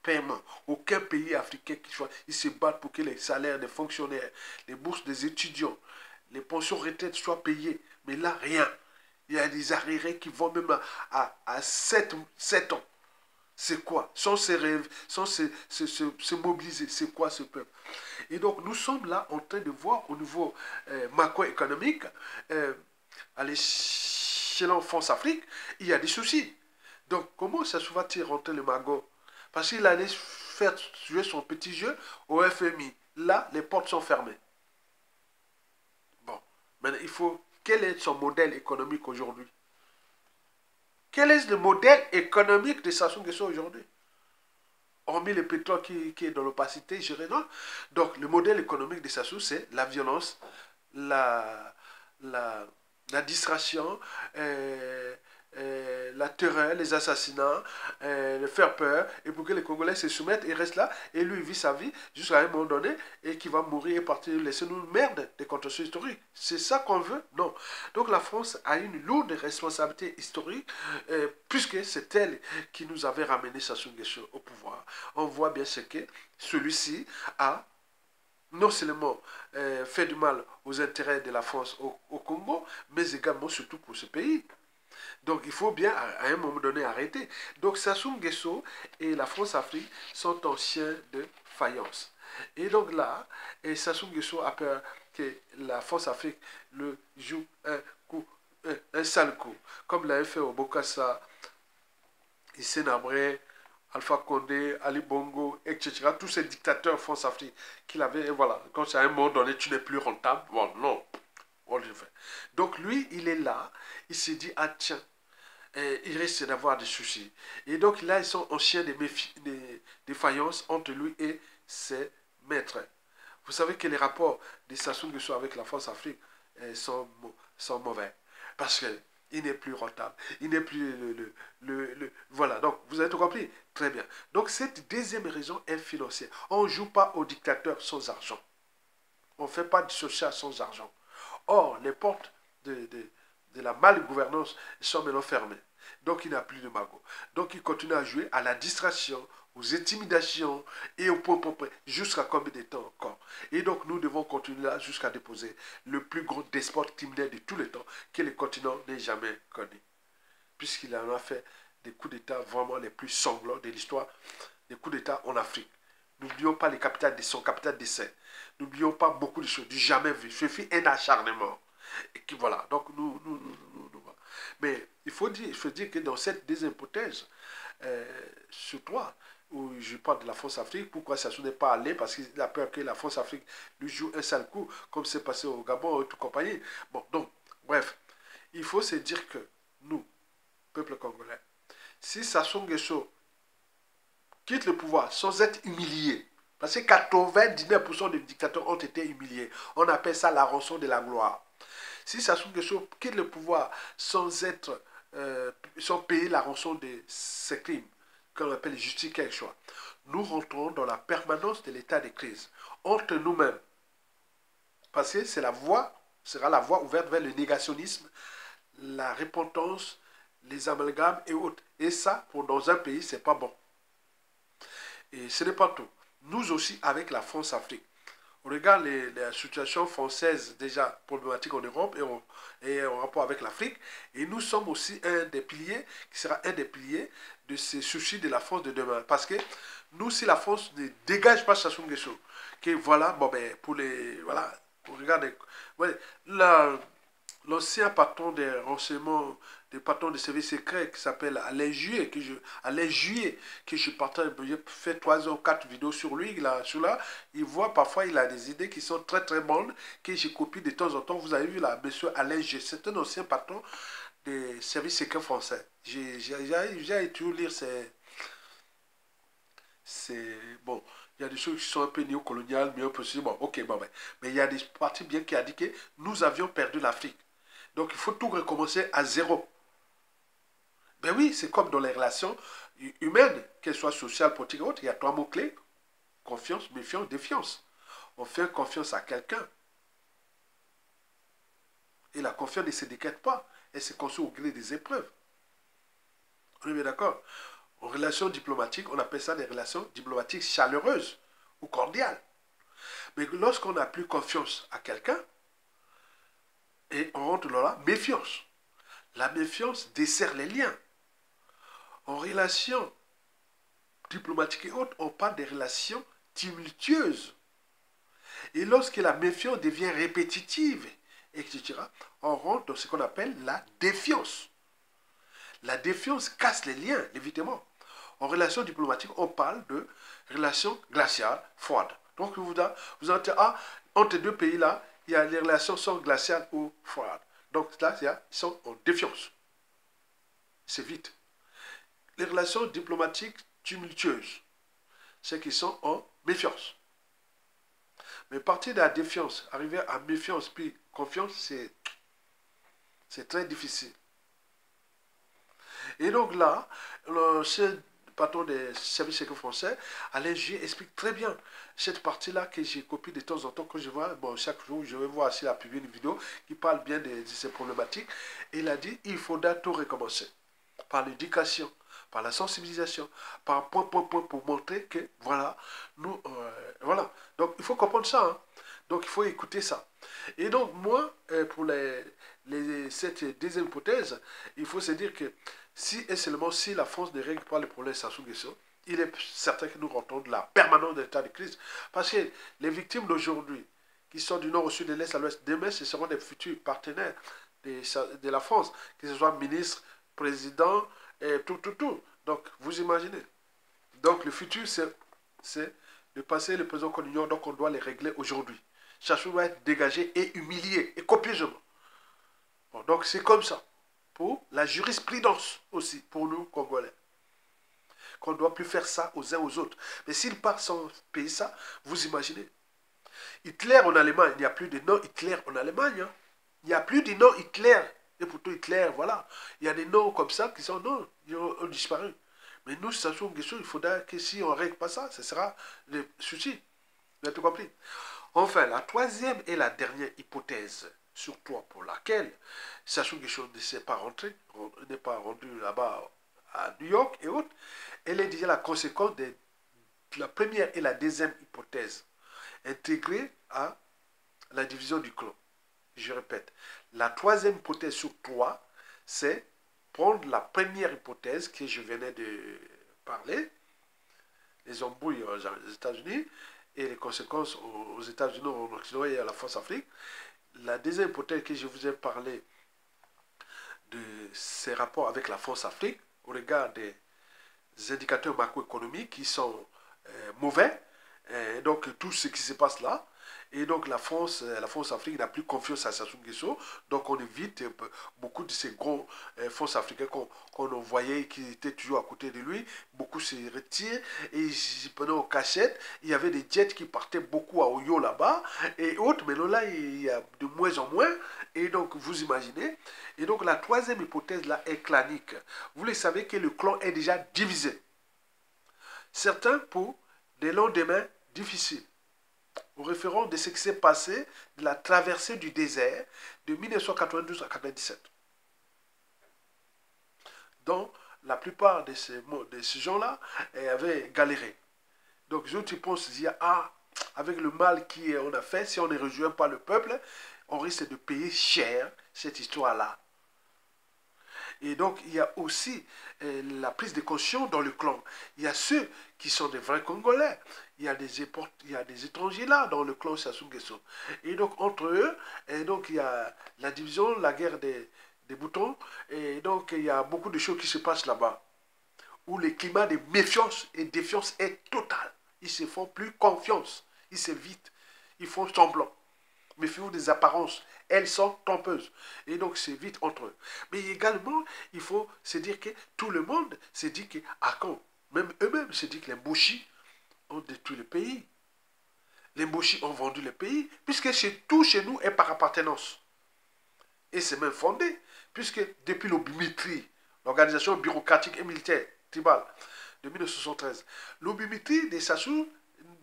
paiement. Aucun pays africain qui soit, ils se battent pour que les salaires des fonctionnaires, les bourses des étudiants, les pensions retraites soient payées. Mais là, rien. Il y a des arriérés qui vont même à 7 ans. C'est quoi? Sans se rêver, sans se mobiliser. C'est quoi ce peuple? Et donc, nous sommes là en train de voir au niveau macroéconomique, à l'échelon France-Afrique, il y a des soucis. Donc, comment ça se va-t-il rentrer le magot? Parce qu'il allait faire jouer son petit jeu au FMI. Là, les portes sont fermées. Bon, maintenant, il faut... Quel est son modèle économique aujourd'hui? Quel est le modèle économique de Sassou Nguesso aujourd'hui? Hormis le pétrole qui est dans l'opacité, je dirais non. Donc, le modèle économique de Sassou, c'est la violence, la, la distraction, la terreur, les assassinats, le faire peur, et pour que les Congolais se soumettent et restent là, et lui vit sa vie jusqu'à un moment donné, et qui va mourir et partir, laisser nous merde des contentieux historiques. C'est ça qu'on veut? Non. Donc la France a une lourde responsabilité historique, puisque c'est elle qui nous avait ramené Sassou Nguesso au pouvoir. On voit bien ce que celui-ci a non seulement fait du mal aux intérêts de la France au Congo, mais également surtout pour ce pays. Donc il faut bien à un moment donné arrêter. Donc Sassou Nguesso et la France-Afrique sont en chien de faïence. Et donc là, Sassou Nguesso a peur que la France-Afrique le joue un sale coup. Comme l'avait fait au Bokassa, Hissène Habré, Alpha Condé, Ali Bongo, etc. Tous ces dictateurs France-Afrique qu'il avait, et voilà, quand à un moment donné tu n'es plus rentable, bon non, on le fait. Donc lui, il est là, il se dit, ah tiens, il risque d'avoir des soucis. Et donc là, ils sont en chien de défaillance entre lui et ses maîtres. Vous savez que les rapports de Sassou Nguesso avec la France-Afrique sont mauvais. Parce qu'il n'est plus rentable. Il n'est plus voilà, donc vous avez tout compris? Très bien. Donc cette deuxième raison est financière. On ne joue pas au dictateur sans argent. On ne fait pas du social sans argent. Or, les portes de la malgouvernance sont maintenant fermées. Donc, il n'a plus de magot. Donc, il continue à jouer à la distraction, aux intimidations et au point jusqu'à combien de temps encore. Et donc, nous devons continuer là jusqu'à déposer le plus gros despote criminel de tous les temps que le continent n'ait jamais connu. Puisqu'il en a fait des coups d'État vraiment les plus sanglants de l'histoire, des coups d'État en Afrique. N'oublions pas les capitales de son capital d'essai. N'oublions pas beaucoup de choses, du jamais vu. Ce fut un acharnement. Et qui, voilà, donc nous voilà. Mais il faut dire que dans cette deuxième hypothèse, sur toi, où je parle de la France-Afrique, pourquoi ça ne n'est pas allé? Parce qu'il a peur que la France-Afrique lui joue un sale coup, comme c'est passé au Gabon et tout compagnie. Bon, donc, bref, il faut se dire que nous, peuple congolais, si Sassou Nguesso quitte le pouvoir sans être humilié, parce que 99% des dictateurs ont été humiliés, on appelle ça la rançon de la gloire. Si Sassou Nguesso quitte le pouvoir sans payer la rançon de ses crimes, qu'on appelle justice quelque chose, nous rentrons dans la permanence de l'état de crise entre nous-mêmes. Parce que sera la voie ouverte vers le négationnisme, la repentance, les amalgames et autres. Et ça, dans un pays, c'est pas bon. Et ce n'est pas tout. nous aussi avec la France-Afrique. On regarde la situation française déjà problématique en Europe et en rapport avec l'Afrique. Et nous sommes aussi un des piliers, qui sera un des piliers de ces soucis de la France de demain. Parce que nous, si la France ne dégage pas Sassou Nguesso, que voilà, bon ben, pour les, voilà, on regarde, ouais, l'ancien patron des renseignements, des patrons de services secrets qui s'appelle Alain Juillet, que je partage, j'ai fait 3 ou 4 vidéos sur lui, il voit parfois, il a des idées qui sont très très bonnes, que je copie de temps en temps. Vous avez vu là, monsieur Alain Juillet, c'est un ancien patron des services secrets français. J'ai toujours lire bon, il y a des choses qui sont un peu néocoloniales, mais on peut se dire, bon, ok, bon, mais il y a des parties bien qui a dit que nous avions perdu l'Afrique. Donc il faut tout recommencer à zéro. Ben oui, c'est comme dans les relations humaines, qu'elles soient sociales, politiques ou autres, il y a 3 mots-clés: confiance, méfiance, défiance. On fait confiance à quelqu'un. Et la confiance ne se décrète pas. Elle se construit au gré des épreuves. On est bien d'accord? En relations diplomatiques, on appelle ça des relations diplomatiques chaleureuses ou cordiales. Mais lorsqu'on n'a plus confiance à quelqu'un, et on rentre dans la méfiance. La méfiance dessert les liens. En relation diplomatiques et autres, on parle des relations tumultueuses. Et lorsque la méfiance devient répétitive, etc., on rentre dans ce qu'on appelle la défiance. La défiance casse les liens, évidemment. En relation diplomatique, on parle de relations glaciales, froides. Donc vous entendez, entre deux pays-là, les relations sont glaciales ou froides. Donc là, ils sont en défiance. C'est vite. Les relations diplomatiques tumultueuses, c'est qu'ils sont en méfiance. Mais partir de la défiance, arriver à méfiance puis confiance, c'est très difficile. Et donc là, ce patron des services secrets français, Alain Juillet, explique très bien cette partie-là que j'ai copiée de temps en temps quand je vois, bon, chaque jour, je vais voir s'il a publié une vidéo qui parle bien de ces problématiques. Et il a dit, il faudra tout recommencer par l'éducation, par la sensibilisation, par point, pour montrer que, voilà, voilà. Donc, il faut comprendre ça, hein. Donc, il faut écouter ça. Et donc, moi, pour cette deuxième hypothèse, il faut se dire que si et seulement si la France ne règle pas le problème Sassou Nguesso, il est certain que nous rentrons de la permanence de l'état de crise. Parce que les victimes d'aujourd'hui, qui sont du nord au sud, de l'est à l'ouest, demain, ce seront des futurs partenaires de la France, que ce soit ministre, président, et tout. Donc, vous imaginez. Donc, le futur, c'est le passé et le présent qu'on ignore, donc on doit les régler aujourd'hui. Sassou doit être dégagé et humilié, et copieusement. Bon, donc, c'est comme ça. Pour la jurisprudence aussi, pour nous, Congolais. Qu'on ne doit plus faire ça aux uns aux autres. Mais s'il part sans payer ça, vous imaginez. Hitler en Allemagne, il n'y a plus de nom Hitler en Allemagne. Hein. Il n'y a plus de nom Hitler. Et pourtant, Hitler, voilà. Il y a des noms comme ça qui sont non, ils ont disparu. Mais nous, Sassou Nguesso, il faudra que si on ne règle pas ça, ce sera le souci. Vous avez tout compris? Enfin, la troisième et la dernière hypothèse, surtout pour laquelle Sassou Nguesso ne s'est pas rentré, n'est pas rendu là-bas à New York et autres, elle est déjà la conséquence de la première et la deuxième hypothèse, intégrée à la division du clan. Je répète, la troisième hypothèse sur 3, c'est prendre la première hypothèse que je venais de parler, les embrouilles aux États-Unis et les conséquences aux États-Unis, en Occident et à la France-Afrique. La deuxième hypothèse que je vous ai parlé de ces rapports avec la France-Afrique au regard des indicateurs macroéconomiques qui sont mauvais, donc tout ce qui se passe là. Et donc la France-Afrique n'a plus confiance à Sassou Nguesso. Donc on évite beaucoup de ces gros fonds africains qu'on voyait qui étaient toujours à côté de lui. Beaucoup se retirent et pendant aux cachettes, il y avait des jets qui partaient beaucoup à Oyo là-bas et autres. Mais là, il y a de moins en moins. Et donc vous imaginez. Et donc la troisième hypothèse là est clanique. Vous le savez que le clan est déjà divisé. Certains pour des lendemains difficiles. Au référent de ce qui s'est passé de la traversée du désert de 1992 à 1997. Donc, la plupart de ces gens-là avaient galéré. Donc, je tu penses dire, ah, avec le mal qu'on a fait, si on ne rejoint pas le peuple, on risque de payer cher cette histoire-là. Et donc, il y a aussi la prise de conscience dans le clan. Il y a ceux qui sont des vrais Congolais. Il y a des étrangers là dans le clan Sassou Nguesso. Et donc, entre eux, et donc, il y a la division, la guerre des boutons. Et donc, il y a beaucoup de choses qui se passent là-bas. Où le climat de méfiance et défiance est total. Ils se font plus confiance. Ils s'évitent. Ils font semblant. Méfiez-vous des apparences. Elles sont trompeuses. Et donc, c'est vite entre eux. Mais également, il faut se dire que tout le monde se dit que, à quand même eux-mêmes se disent que les Mbouchis ont détruit le pays. Les Mbouchis ont vendu le pays, puisque tout chez nous est par appartenance. Et c'est même fondé, puisque depuis l'Obimitri, l'organisation bureaucratique et militaire tribale de 1973, l'Obimitri des Sassou,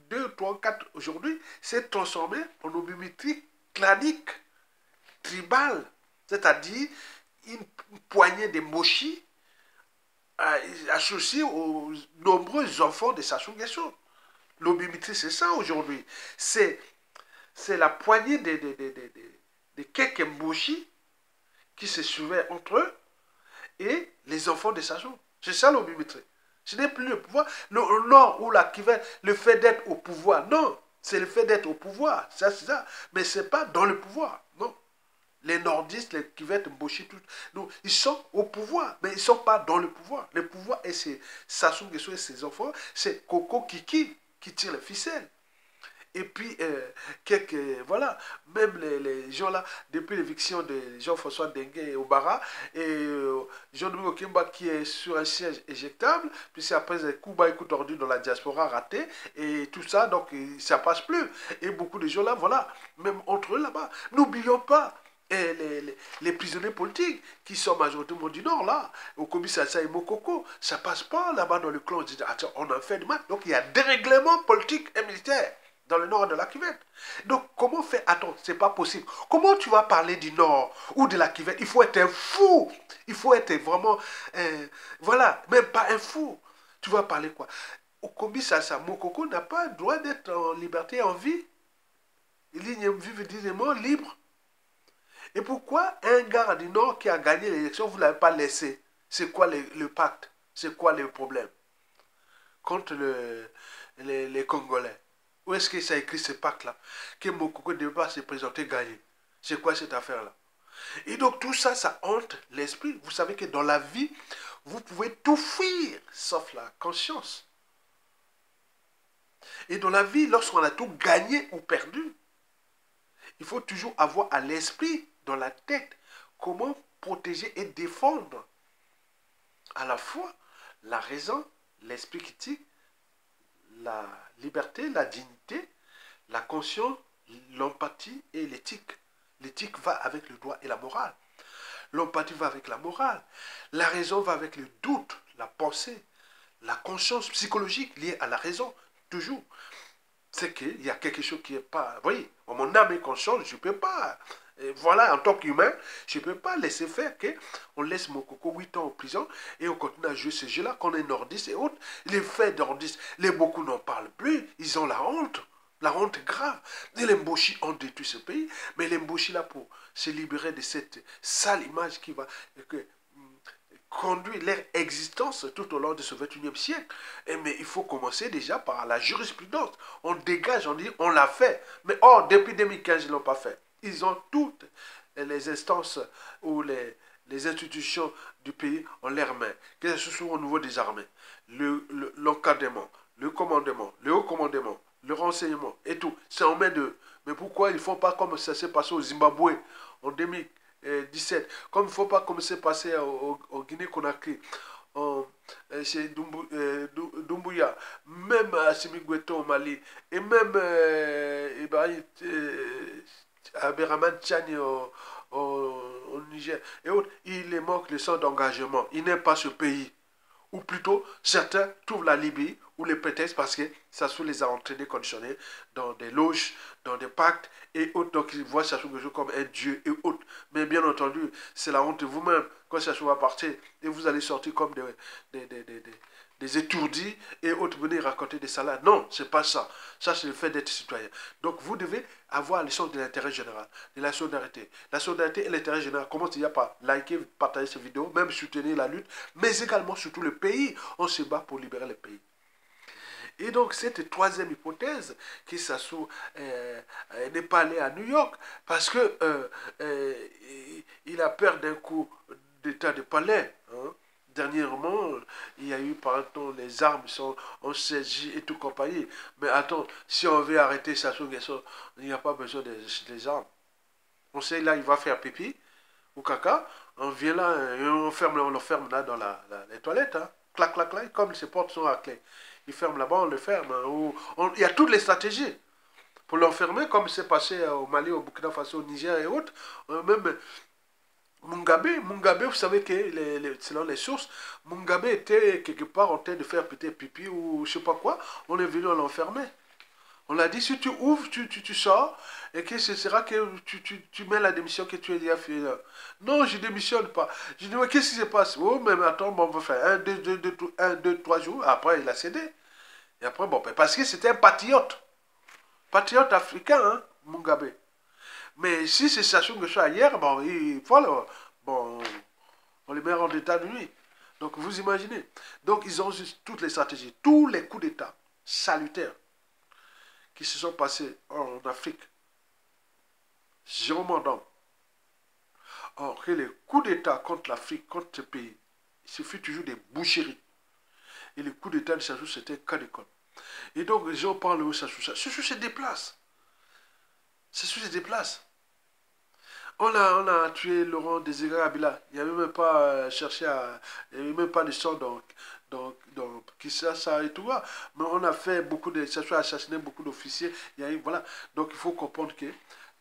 2, 3, 4 aujourd'hui, s'est transformé en Obimitri clanique, tribal, c'est-à-dire une poignée de mochis associés aux nombreux enfants de Sassou Nguesso. L'Obimitri, c'est ça aujourd'hui. C'est la poignée de quelques mochis qui se souviennent entre eux et les enfants de Sassou. C'est ça l'Obimitri. Ce n'est plus le pouvoir. Le nord ou la Kivu, le fait d'être au pouvoir. Non, c'est le fait d'être au pouvoir. Ça, c'est ça. Mais ce n'est pas dans le pouvoir. Non. Les nordistes, les Kivet, Mboshi, tout, non, ils sont au pouvoir, mais ils ne sont pas dans le pouvoir. Le pouvoir, et c'est Sassou Nguesso et ses enfants, c'est Coco Kiki qui tire les ficelles. Et puis, voilà, même les gens là, depuis l'éviction de Jean-François Dengue et Obara, et Jean-Dominique Okimba qui est sur un siège éjectable, puis c'est après un coup bas et coup tordu dans la diaspora raté, et tout ça, donc ça passe plus. Et beaucoup de gens là, voilà, même entre eux là-bas, n'oublions pas, et les prisonniers politiques qui sont majoritairement du Nord, là, au Kobi Sassa et Mokoko, ça passe pas là-bas dans le clan. On dit, attends, on en fait du mal. Donc il y a dérèglement politique et militaire dans le nord de la Cuvette. Donc comment faire? Attends, c'est pas possible. Comment tu vas parler du Nord ou de la Cuvette? Il faut être un fou. Il faut être vraiment, voilà, même pas un fou. Tu vas parler quoi? Au Kobi Sassa, Mokoko n'a pas le droit d'être en liberté et en vie. Il vit dignement libre. Et pourquoi un gars du Nord qui a gagné l'élection, vous ne l'avez pas laissé? C'est quoi le pacte? C'est quoi le problème contre les Congolais? Où est-ce que ça écrit ce pacte-là? Que Mokoko ne devait pas se présenter gagner. C'est quoi cette affaire-là? Et donc tout ça, ça hante l'esprit. Vous savez que dans la vie, vous pouvez tout fuir, sauf la conscience. Et dans la vie, lorsqu'on a tout gagné ou perdu, il faut toujours avoir à l'esprit, dans la tête, comment protéger et défendre à la fois la raison, l'esprit critique, la liberté, la dignité, la conscience, l'empathie et l'éthique. L'éthique va avec le droit et la morale. L'empathie va avec la morale. La raison va avec le doute, la pensée, la conscience psychologique liée à la raison, toujours. C'est qu'il y a quelque chose qui n'est pas... Vous voyez, mon âme est consciente, je ne peux pas... Et voilà, en tant qu'humain, je ne peux pas laisser faire qu'on laisse mon coco 8 ans en prison et on continue à jouer ce jeu-là, qu'on est nordiste et autres. Les faits nordistes, les beaucoup n'en parlent plus, ils ont la honte grave. Et les Mboshi ont détruit ce pays, mais les Mboshi là pour se libérer de cette sale image qui va... conduire leur existence tout au long de ce 21e siècle. Mais il faut commencer déjà par la jurisprudence. On dégage, on dit, on l'a fait. Mais depuis 2015, ils ne l'ont pas fait. Ils ont toutes les instances ou les institutions du pays en leurs mains, que ce soit au niveau des armées, l'encadrement, le commandement, le haut commandement, le renseignement et tout. C'est en main d'eux. Mais pourquoi ils ne font pas comme ça s'est passé au Zimbabwe en 2017, comme il ne faut pas comme c'est passé au Guinée-Conakry, chez Doumbouya, même à Simigweto au Mali, et même à Beraman Tchani au Niger, et autres, il les manque le sens d'engagement. Il n'aime pas ce pays. Ou plutôt, certains trouvent la Libye ou les prétextes parce que Sassou les a entraînés, conditionnés dans des loges, dans des pactes et autres. Donc ils voient Sassou Nguesso comme un dieu et autres. Mais bien entendu, c'est la honte de vous-même quand Sassou va partir et vous allez sortir comme des, des, des, des, des étourdis et autres venir raconter des salades. Non, c'est pas ça. Ça, c'est le fait d'être citoyen. Donc, vous devez avoir le sens de l'intérêt général, de la solidarité. La solidarité et l'intérêt général, comment il n'y a pas liker, partager cette vidéo, même soutenir la lutte, mais également surtout le pays. On se bat pour libérer le pays. Et donc, cette troisième hypothèse, que Sassou n'est pas allé à New York, parce que il a peur d'un coup d'état de palais. Hein. Dernièrement, il y a eu, par exemple, les armes ont saisi et tout compagnie. Mais attends, si on veut arrêter Sassou Nguesso, il n'y a pas besoin des armes. On sait là, il va faire pipi ou caca. On vient là, et on le ferme là dans les toilettes. Hein. Clac, clac, clac, comme ses portes sont à clé. Il ferme là-bas, on le ferme. Hein, il y a toutes les stratégies pour l'enfermer, comme c'est passé au Mali, au Burkina Faso, au Niger et autres. Même Mugabe, vous savez que selon les sources, Mugabe était quelque part en train de faire peut-être pipi ou je sais pas quoi. On est venu l'enfermer. On l'a dit, si tu ouvres, tu sors, et que ce sera que tu mets la démission que tu as déjà fait. Non, je ne démissionne pas. Je dis, ouais, qu'est-ce qui se passe? Oh, mais attends, bon, on va faire 3 jours. Après, il a cédé. Et après, bon, parce que c'était un patriote. Patriote africain, hein, Mugabe. Mais si c'est Sassou Nguesso hier, bon, voilà, bon, on les met en état de nuit. Donc, vous imaginez. Donc, ils ont juste toutes les stratégies, tous les coups d'État salutaires qui se sont passés en Afrique. Zéro d'homme. Or, que les coups d'État contre l'Afrique, contre ce pays, il fut toujours des boucheries. Et les coups d'État de Sassou, c'était un cas d'école. Et donc, les gens parlent de Sassou. Sassou se déplace. Sassou se déplace. On a tué Laurent Désiré Kabila. Il n'y avait même pas cherché à. Il n'y avait même pas de sang dans Kinshasa et tout. Mais on a fait beaucoup de. Sassou a assassiné beaucoup d'officiers. Voilà. Donc il faut comprendre que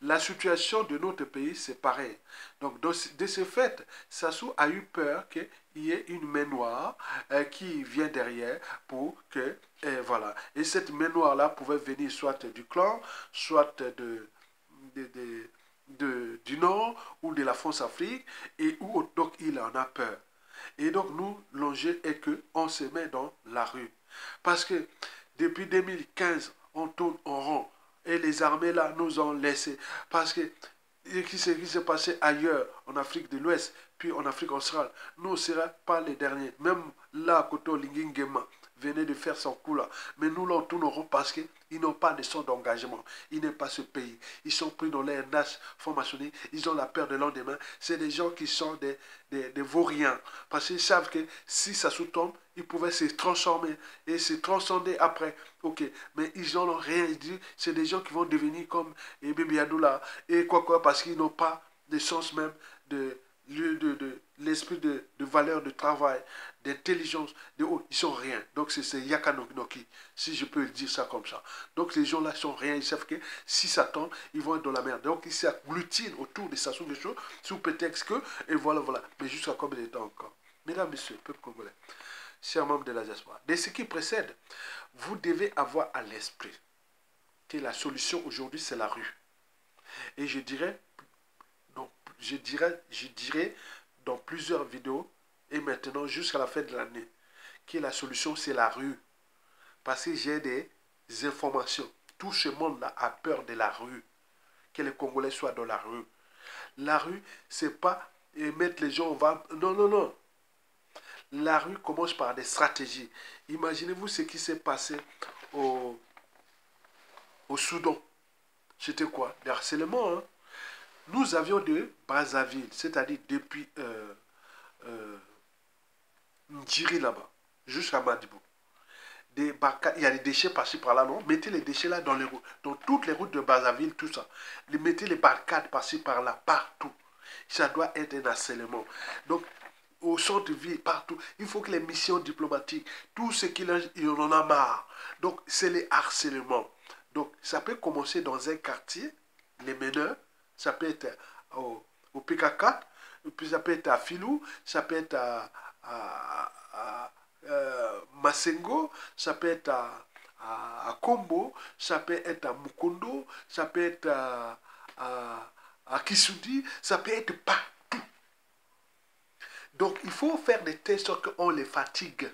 la situation de notre pays, c'est pareil. Donc de ce fait, Sassou a eu peur qu'il y ait une main noire qui vient derrière pour que. Voilà. Et cette main noire-là pouvait venir soit du clan, soit du Nord ou de la France-Afrique, et où donc il en a peur. Et donc nous, l'enjeu est qu'on se met dans la rue. Parce que depuis 2015, on tourne en rond. Et les armées là nous ont laissé. Parce que ce qui s'est passé ailleurs, en Afrique de l'Ouest, puis en Afrique australe, nous ne serons pas les derniers. Même là, à côté Lingingema, venait de faire son coup là. Mais nous l'en tournerons parce qu'ils n'ont pas de son d'engagement. Ils n'aiment pas ce pays. Ils sont pris dans leur nage franc-maçonnique. Ils ont la peur de l'an des mains. C'est des gens qui sont des vauriens. Parce qu'ils savent que si ça sous-tombe, ils pouvaient se transformer et se transcender après. Ok, mais ils n'ont rien dit. C'est des gens qui vont devenir comme Bibi Adoula et quoi, parce qu'ils n'ont pas de sens même de l'esprit de valeur de travail, d'intelligence, ils sont rien. Donc c'est Yakanoki, si je peux dire ça comme ça. Donc ces gens-là sont rien, ils savent que si ça tombe, ils vont être dans la merde. Donc ils s'agglutinent autour de Sassou Nguesso sous prétexte que, et voilà. Mais jusqu'à combien de temps encore? Mesdames, messieurs, peuple congolais, chers membres de la diaspora, de ce qui précède, vous devez avoir à l'esprit que la solution aujourd'hui, c'est la rue. Et je dirais dans plusieurs vidéos et maintenant jusqu'à la fin de l'année que la solution c'est la rue. Parce que j'ai des informations. Tout ce monde-là a peur de la rue. Que les Congolais soient dans la rue. La rue, c'est pas mettre les gens, Non. La rue commence par des stratégies. Imaginez-vous ce qui s'est passé au Soudan. C'était quoi? Des harcèlements, hein? Nous avions de Brazzaville, c'est-à-dire depuis Ndjiri là-bas, jusqu'à Madibo. Il y a des déchets par-ci par-là, non? Mettez les déchets là dans toutes les routes de Brazzaville, tout ça. Mettez les barricades par-ci par-là, partout. Ça doit être un harcèlement. Donc, au centre-ville, partout, il faut que les missions diplomatiques, tout ce qu'il en a marre. Donc, c'est les harcèlements. Donc, ça peut commencer dans un quartier, les meneurs, ça peut être au PK4, puis ça peut être à Filou, ça peut être à Masengo, ça peut être à Kombo, ça peut être à Mukondo, ça peut être à Kisudi, ça peut être partout. Donc il faut faire des tests qu'on les fatigue.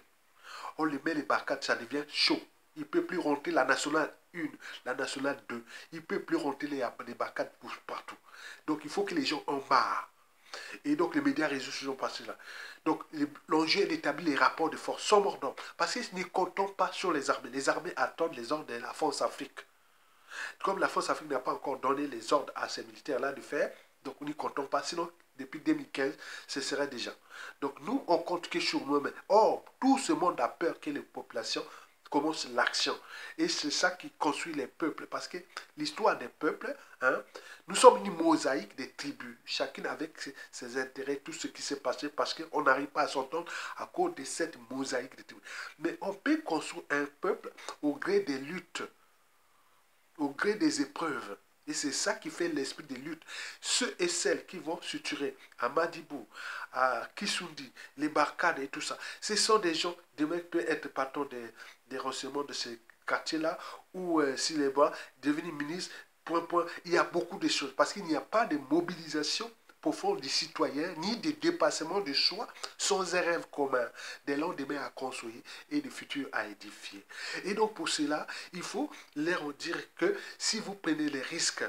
On les met les barricades, ça devient chaud. Il ne peut plus rentrer la nationale 1, la nationale 2. Il ne peut plus rentrer les barricades partout. Donc il faut que les gens en marrent. Et donc les médias réseaux se sont passés là. Donc l'enjeu est d'établir les rapports de force sans mordant. Parce qu'ils ne comptent pas sur les armées. Les armées attendent les ordres de la France Afrique. Comme la France Afrique n'a pas encore donné les ordres à ces militaires-là de faire, donc nous n'y comptons pas. Sinon, depuis 2015, ce serait déjà. Donc nous, on compte que sur nous-mêmes. Or, tout ce monde a peur que les populations commencent l'action. Et c'est ça qui construit les peuples. Parce que l'histoire des peuples, hein, nous sommes une mosaïque des tribus, chacune avec ses intérêts, tout ce qui s'est passé, parce qu'on n'arrive pas à s'entendre à cause de cette mosaïque des tribus. Mais on peut construire un peuple au gré des luttes, au gré des épreuves. Et c'est ça qui fait l'esprit de lutte. Ceux et celles qui vont suturer à Madibou, à Kisundi, les barricades et tout ça, ce sont des gens, demain peuvent être patrons des renseignements de ces quartiers-là, ou s'il est bas, devenir ministre, point. Il y a beaucoup de choses, parce qu'il n'y a pas de mobilisation profond du citoyen, ni de dépassement de soi, sans un rêve commun, des lendemains à construire et des futurs à édifier. Et donc pour cela, il faut leur dire que si vous prenez les risques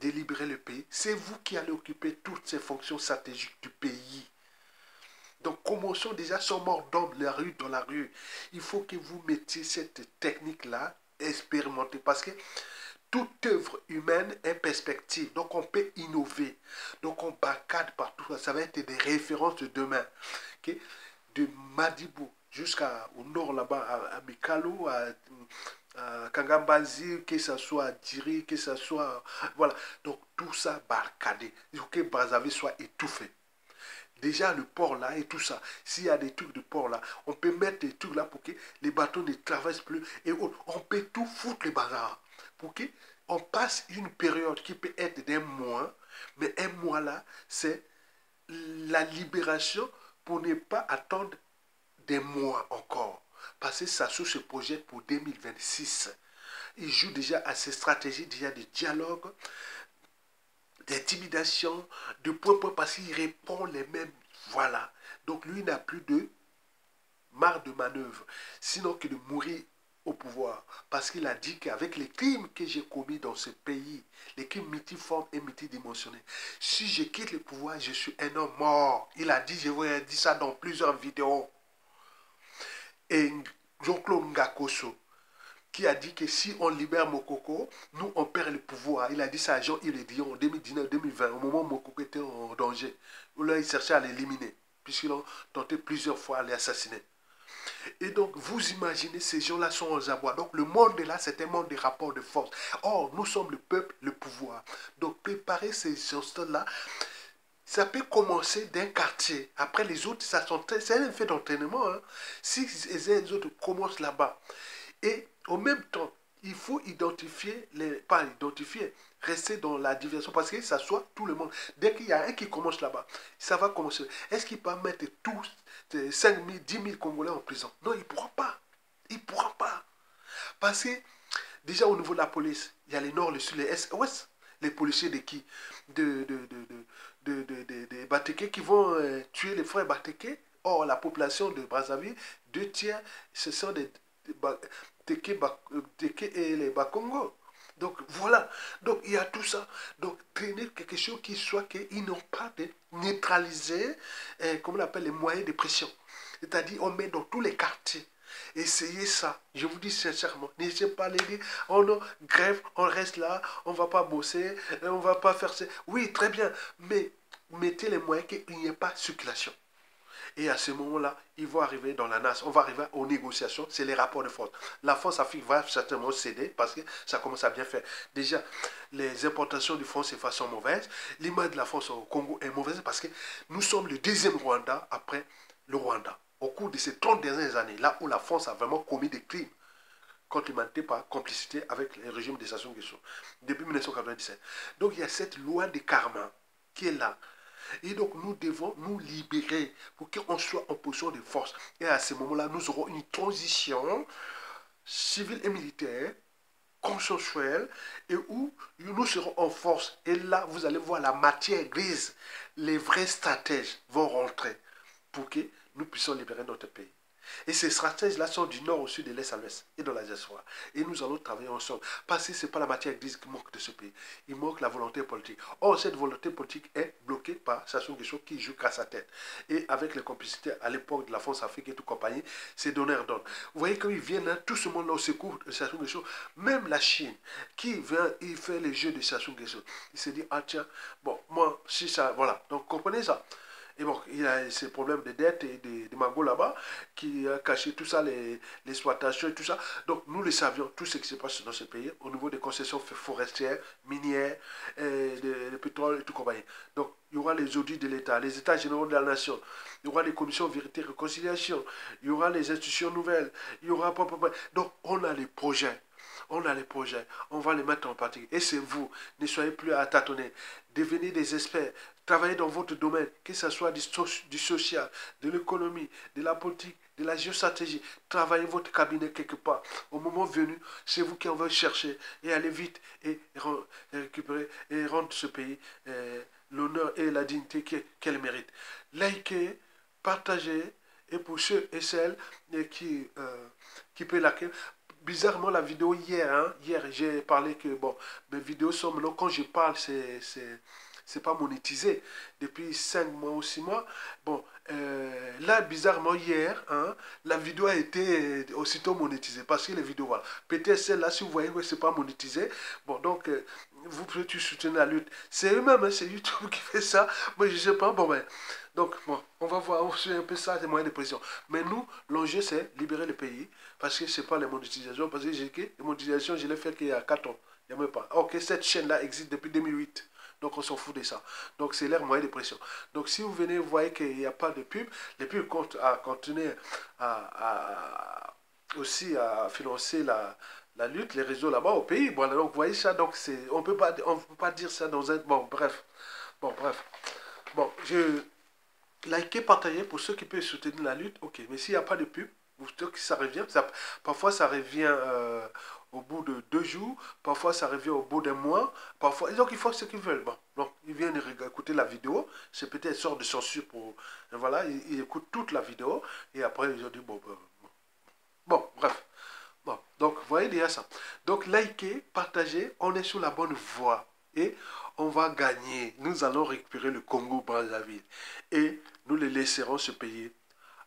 de libérer le pays, c'est vous qui allez occuper toutes ces fonctions stratégiques du pays. Donc commençons déjà sans mort d'homme dans la rue. Il faut que vous mettiez cette technique-là, expérimentée, parce que toute œuvre humaine est perspective. Donc, on peut innover. Donc, on barricade partout. Ça va être des références de demain. Okay? De Madibou jusqu'au nord là-bas, à Mikalo, à Kangambazi, que ce soit à Diri, que ce soit... Voilà. Donc, tout ça barricadé. Il faut que Brazzaville soit étouffé. Déjà, le port là et tout ça. S'il y a des trucs de port là, on peut mettre des trucs là pour que les bateaux ne traversent plus. Et on peut tout foutre les bazars. Pour qu'on passe une période qui peut être d'un mois, mais un mois là, c'est la libération pour ne pas attendre des mois encore. Parce que ça se projette pour 2026. Il joue déjà à ces stratégies déjà de dialogue, d'intimidation, de point, parce qu'il répond les mêmes. Voilà. Donc lui n'a plus de marge de manœuvre, sinon que de mourir au pouvoir. Parce qu'il a dit qu'avec les crimes que j'ai commis dans ce pays, les crimes multiformes et multidimensionnels, si je quitte le pouvoir, je suis un homme mort. Il a dit, je vous ai dit ça dans plusieurs vidéos. Et Jean-Claude Ngakoso, qui a dit que si on libère Mokoko, nous on perd le pouvoir. Il a dit ça à Jean-Yves Le Drian en 2019-2020, au moment où Mokoko était en danger. Où là, il cherchait à l'éliminer, puisqu'ils ont tenté plusieurs fois à l'assassiner. Et donc, vous imaginez, ces gens-là sont aux abois. Donc, le monde là, c'est un monde de rapports de force. Or, nous sommes le peuple, le pouvoir. Donc, préparer ces choses-là, ça peut commencer d'un quartier. Après, les autres, c'est un effet d'entraînement. Hein. Si les autres commencent là-bas. Et en même temps, il faut identifier, pas identifier, rester dans la diversion parce que ça soit tout le monde. Dès qu'il y a un qui commence là-bas, ça va commencer. Est-ce qu'il peut mettre tous 5 000, 10 000 Congolais en prison? Non, il ne pourra pas. Il ne pourra pas. Parce que déjà au niveau de la police, il y a les nord, le sud, les est, ouest. Les policiers de qui? De Bateke qui vont tuer les frères Bateke. Or, la population de Brazzaville, 2 tiers, ce sont des Teke et les Bakongo. Donc voilà, donc il y a tout ça. Donc traîner quelque chose qui soit qu'ils n'ont pas de neutraliser, comme on appelle les moyens de pression. C'est-à-dire on met dans tous les quartiers. Essayez ça, je vous dis sincèrement. N'hésitez pas à les dire, oh non, grève, on reste là, on ne va pas bosser, on ne va pas faire ça. Oui, très bien, mais mettez les moyens qu'il n'y ait pas de circulation. Et à ce moment-là, ils vont arriver dans la NAS. On va arriver aux négociations. C'est les rapports de force. La France Afrique va certainement céder parce que ça commence à bien faire. Déjà, les importations de France CFA sont mauvaises. L'image de la France au Congo est mauvaise parce que nous sommes le deuxième Rwanda après le Rwanda. Au cours de ces 30 dernières années, là où la France a vraiment commis des crimes contre l'humanité par complicité avec le régime des Sassou Nguesso depuis 1997. Donc il y a cette loi de karma qui est là. Et donc, nous devons nous libérer pour qu'on soit en position de force. Et à ce moment-là, nous aurons une transition civile et militaire consensuelle et où nous serons en force. Et là, vous allez voir la matière grise. Les vrais stratèges vont rentrer pour que nous puissions libérer notre pays. Et ces stratèges-là sont du nord au sud, de l'est à l'ouest et dans la diaspora. Et nous allons travailler ensemble. Parce que ce n'est pas la matière grise qui manque de ce pays. Il manque la volonté politique. Or, cette volonté politique est bloquée par Sassou Nguesso qui joue qu'à sa tête. Et avec les complicités à l'époque de la France-Afrique et tout compagnie, c'est donneur-donne. Vous voyez qu'ils viennent, hein, tout ce monde-là au secours de Sassou Nguesso. Même la Chine, qui vient, il fait les jeux de Sassou Nguesso. Il se dit, ah tiens, bon, moi, si ça, voilà. Donc, comprenez ça. Et bon, il y a ces problèmes de dette et de magots là-bas qui a caché tout ça, l'exploitation et tout ça. Donc, nous le savions, tout ce qui se passe dans ce pays au niveau des concessions forestières, minières, de pétrole et tout compagnie. Donc, il y aura les audits de l'État, les États généraux de la nation, il y aura les commissions vérité et réconciliation, il y aura les institutions nouvelles, il y aura... Donc, on a les projets. On a les projets, on va les mettre en pratique. Et c'est vous, ne soyez plus à tâtonner. Devenez des experts, travaillez dans votre domaine, que ce soit du social, de l'économie, de la politique, de la géostratégie. Travaillez votre cabinet quelque part. Au moment venu, c'est vous qui en allez chercher et aller vite et récupérer et rendre ce pays l'honneur et la dignité qu'elle mérite. Likez, partagez et pour ceux et celles qui peuvent liker. Bizarrement, la vidéo hier, hein, hier j'ai parlé que bon, mes vidéos sont maintenant, quand je parle, c'est pas monétisé depuis 5 mois ou 6 mois. Bon, là, bizarrement, hier, hein, la vidéo a été aussitôt monétisée parce que les vidéos, voilà. Peut-être celle-là, si vous voyez que c'est pas monétisé, bon, donc, vous pouvez soutenir la lutte. C'est eux-mêmes, hein, c'est YouTube qui fait ça. Moi, je sais pas, bon, ben. Donc, bon, on va voir aussi un peu ça, des moyens de pression. Mais nous, l'enjeu, c'est libérer le pays parce que ce n'est pas les monétisations. Parce que les monétisations, je l'ai fait qu'il y a 4 ans. Il n'y a même pas. Ok, cette chaîne-là existe depuis 2008. Donc, on s'en fout de ça. Donc, c'est leur moyen de pression. Donc, si vous venez, vous voyez qu'il n'y a pas de pub, les pubs comptent à continuer aussi à financer la lutte, les réseaux là-bas au pays. Bon, donc, vous voyez ça. Donc, on ne peut pas dire ça dans un... Bon, bref. Bon, bref. Bon, likez, partagez pour ceux qui peuvent soutenir la lutte, ok. Mais s'il n'y a pas de pub, ça revient, parfois ça revient au bout de 2 jours, parfois ça revient au bout d'un mois, parfois. Et donc il faut ce qu'ils veulent. Bon, donc ils viennent écouter la vidéo, c'est peut-être une sorte de censure pour. Et voilà, ils écoutent toute la vidéo et après ils ont dit bon, bon, bref. Bon, donc vous voyez déjà ça. Donc likez, partagez, on est sur la bonne voie. Et on va gagner. Nous allons récupérer le Congo-Brazzaville. Et nous les laisserons se payer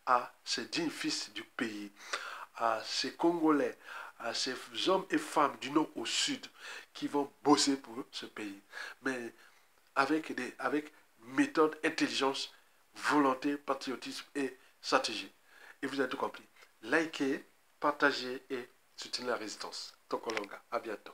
à ces dignes fils du pays, à ces Congolais, à ces hommes et femmes du nord au sud qui vont bosser pour ce pays. Mais avec méthode, intelligence, volonté, patriotisme et stratégie. Et vous avez tout compris. Likez, partagez et soutenez la résistance. Tokolonga. À bientôt.